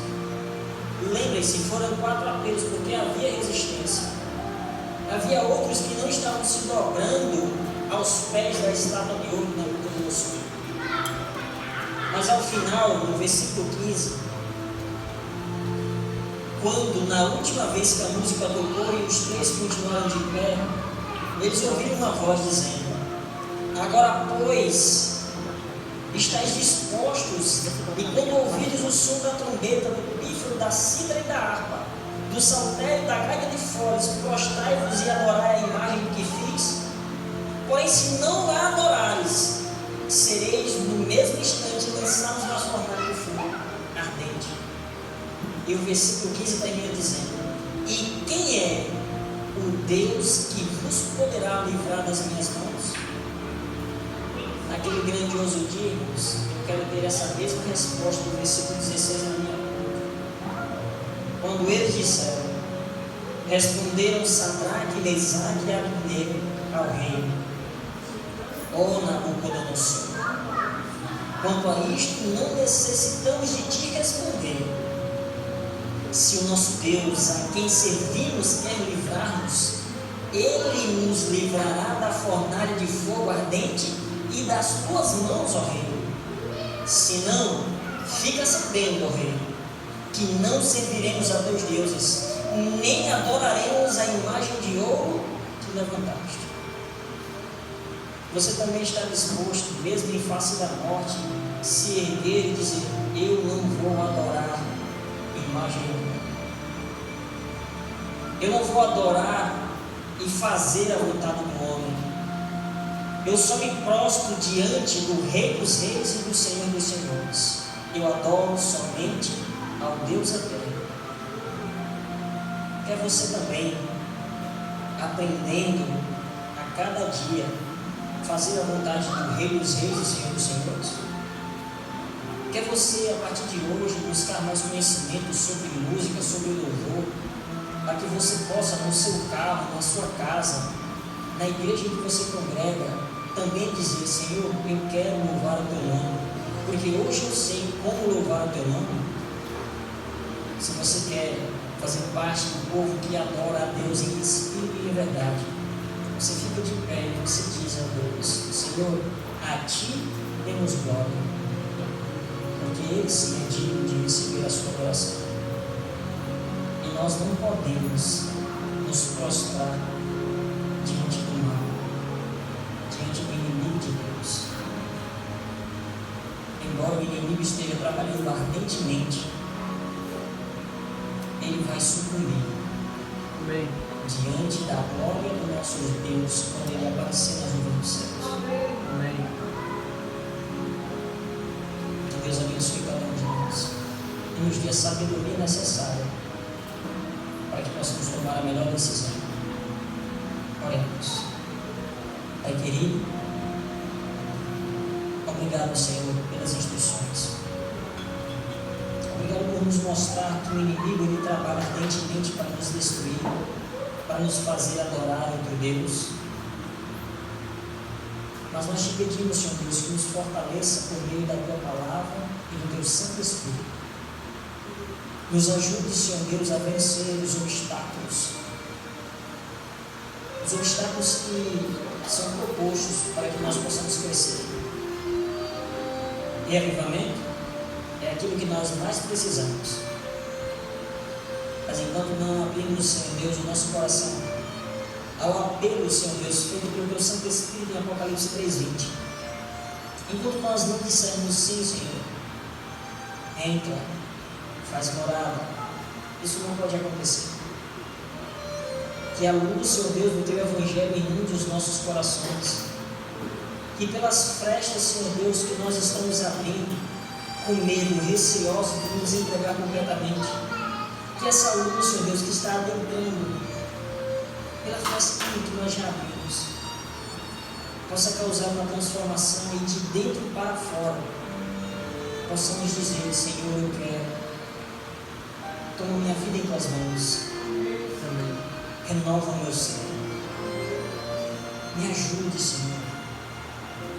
Lembrem-se, foram 4 apelos, porque havia resistência. Havia outros que não estavam se dobrando aos pés da estátua de ouro na luta do Senhor. Mas ao final, no versículo 15, quando na última vez que a música tocou e os 3 continuaram de pé, eles ouviram uma voz dizendo: agora, pois, estáis dispostos, e quando ouvides o som da trombeta, do pífaro, da cítara e da harpa, do saltério e da gaita de foles, prostrai-vos e adorai a imagem que fiz? Pois se não a adorares, sereis no mesmo instante lançados na fornalha de fogo ardente. E o versículo 15 termina dizendo: e quem é o Deus que vos poderá livrar das minhas mãos? naquele grandioso dia, irmãos, eu quero ter essa mesma resposta do versículo 16 na minha boca. Quando eles disseram, responderam Sadraque, Mesaque e Abednego ao rei: ó Nabucodonosor, quanto a isto não necessitamos de ti responder. Se o nosso Deus, a quem servimos, quer livrar-nos, Ele nos livrará da fornalha de fogo ardente e das tuas mãos, ó rei. Se não, fica sabendo, ó rei, que não serviremos a teus deuses, nem adoraremos a imagem de ouro que levantaste. Você também está disposto, mesmo em face da morte, se erguer e dizer: eu não vou adorar imagem de ouro. Eu não vou adorar e fazer a vontade do homem. Eu só me prostro diante do Rei dos Reis e do Senhor dos Senhores. Eu adoro somente ao Deus eterno. Quer você também, aprendendo a cada dia, fazer a vontade do Rei dos Reis e do Senhor dos Senhores? Quer você, a partir de hoje, buscar mais conhecimento sobre música, sobre louvor, para que você possa, no seu carro, na sua casa, na igreja em que você congrega, também dizer: Senhor, eu quero louvar o teu nome, porque hoje eu sei como louvar o teu nome. Se você quer fazer parte do povo que adora a Deus em espírito e em verdade, você fica de pé e você diz a Deus: Senhor, a ti temos glória, porque Ele sim é digno de receber a sua adoração. E nós não podemos nos prostrar diante do mal, diante do inimigo de Deus. Embora o inimigo esteja trabalhando ardentemente, ele vai sucumbir. Amém. Diante da glória do nosso Deus, quando Ele aparecer nas nuvens dos céus. Amém. Que Deus abençoe cada um de nós e nos dê a sabedoria necessária para que possamos tomar a melhor decisão. Oremos. Pai querido, obrigado, Senhor, pelas instruções. Obrigado por nos mostrar que o inimigo ele trabalha ardentemente para nos destruir, para nos fazer adorar o teu Deus. Mas nós te pedimos, Senhor Deus, que nos fortaleça por meio da tua palavra e do teu Santo Espírito. Nos ajude, Senhor Deus, a vencer os obstáculos que são propostos para que nós possamos crescer. E avivamento é aquilo que nós mais precisamos. Mas enquanto não abrimos, Senhor Deus, o nosso coração ao apelo, Senhor Deus, feito pelo teu Santo Espírito em Apocalipse 3:20, enquanto nós não dissermos sim, Senhor, entra, faz morada, isso não pode acontecer. Que a luz, Senhor Deus, do teu Evangelho inunde os nossos corações. Que pelas frestas, Senhor Deus, que nós estamos abrindo, com medo, receosos de nos entregar completamente, que essa luz, Senhor Deus, que está adentrando pela frestinha que nós já abrimos, possa causar uma transformação e de dentro para fora possamos dizer: Senhor, eu quero, toma minha vida em tuas mãos. Amém. Renova o meu ser. Me ajude, Senhor,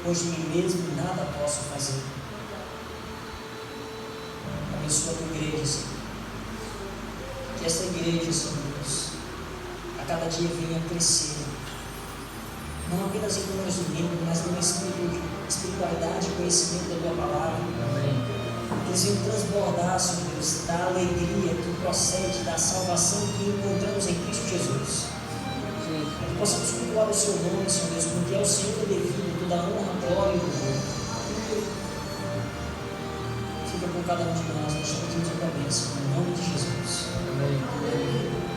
pois de mim mesmo nada posso fazer. Abençoa a tua igreja, Senhor. Que essa igreja, Senhor Deus, a cada dia venha crescer, não apenas em números do livro, mas numa espiritualidade e conhecimento da tua palavra. Amém. Que eles venham transbordar, Senhor Deus, da alegria que procede da salvação que encontramos em Cristo Jesus. Que possamos cultuar o seu nome, Senhor Deus, porque é o Senhor devido toda a honra, glória e louvor. Fica com cada um de nós, nós te pedimos a tua bênção, em nome de Jesus. Amém.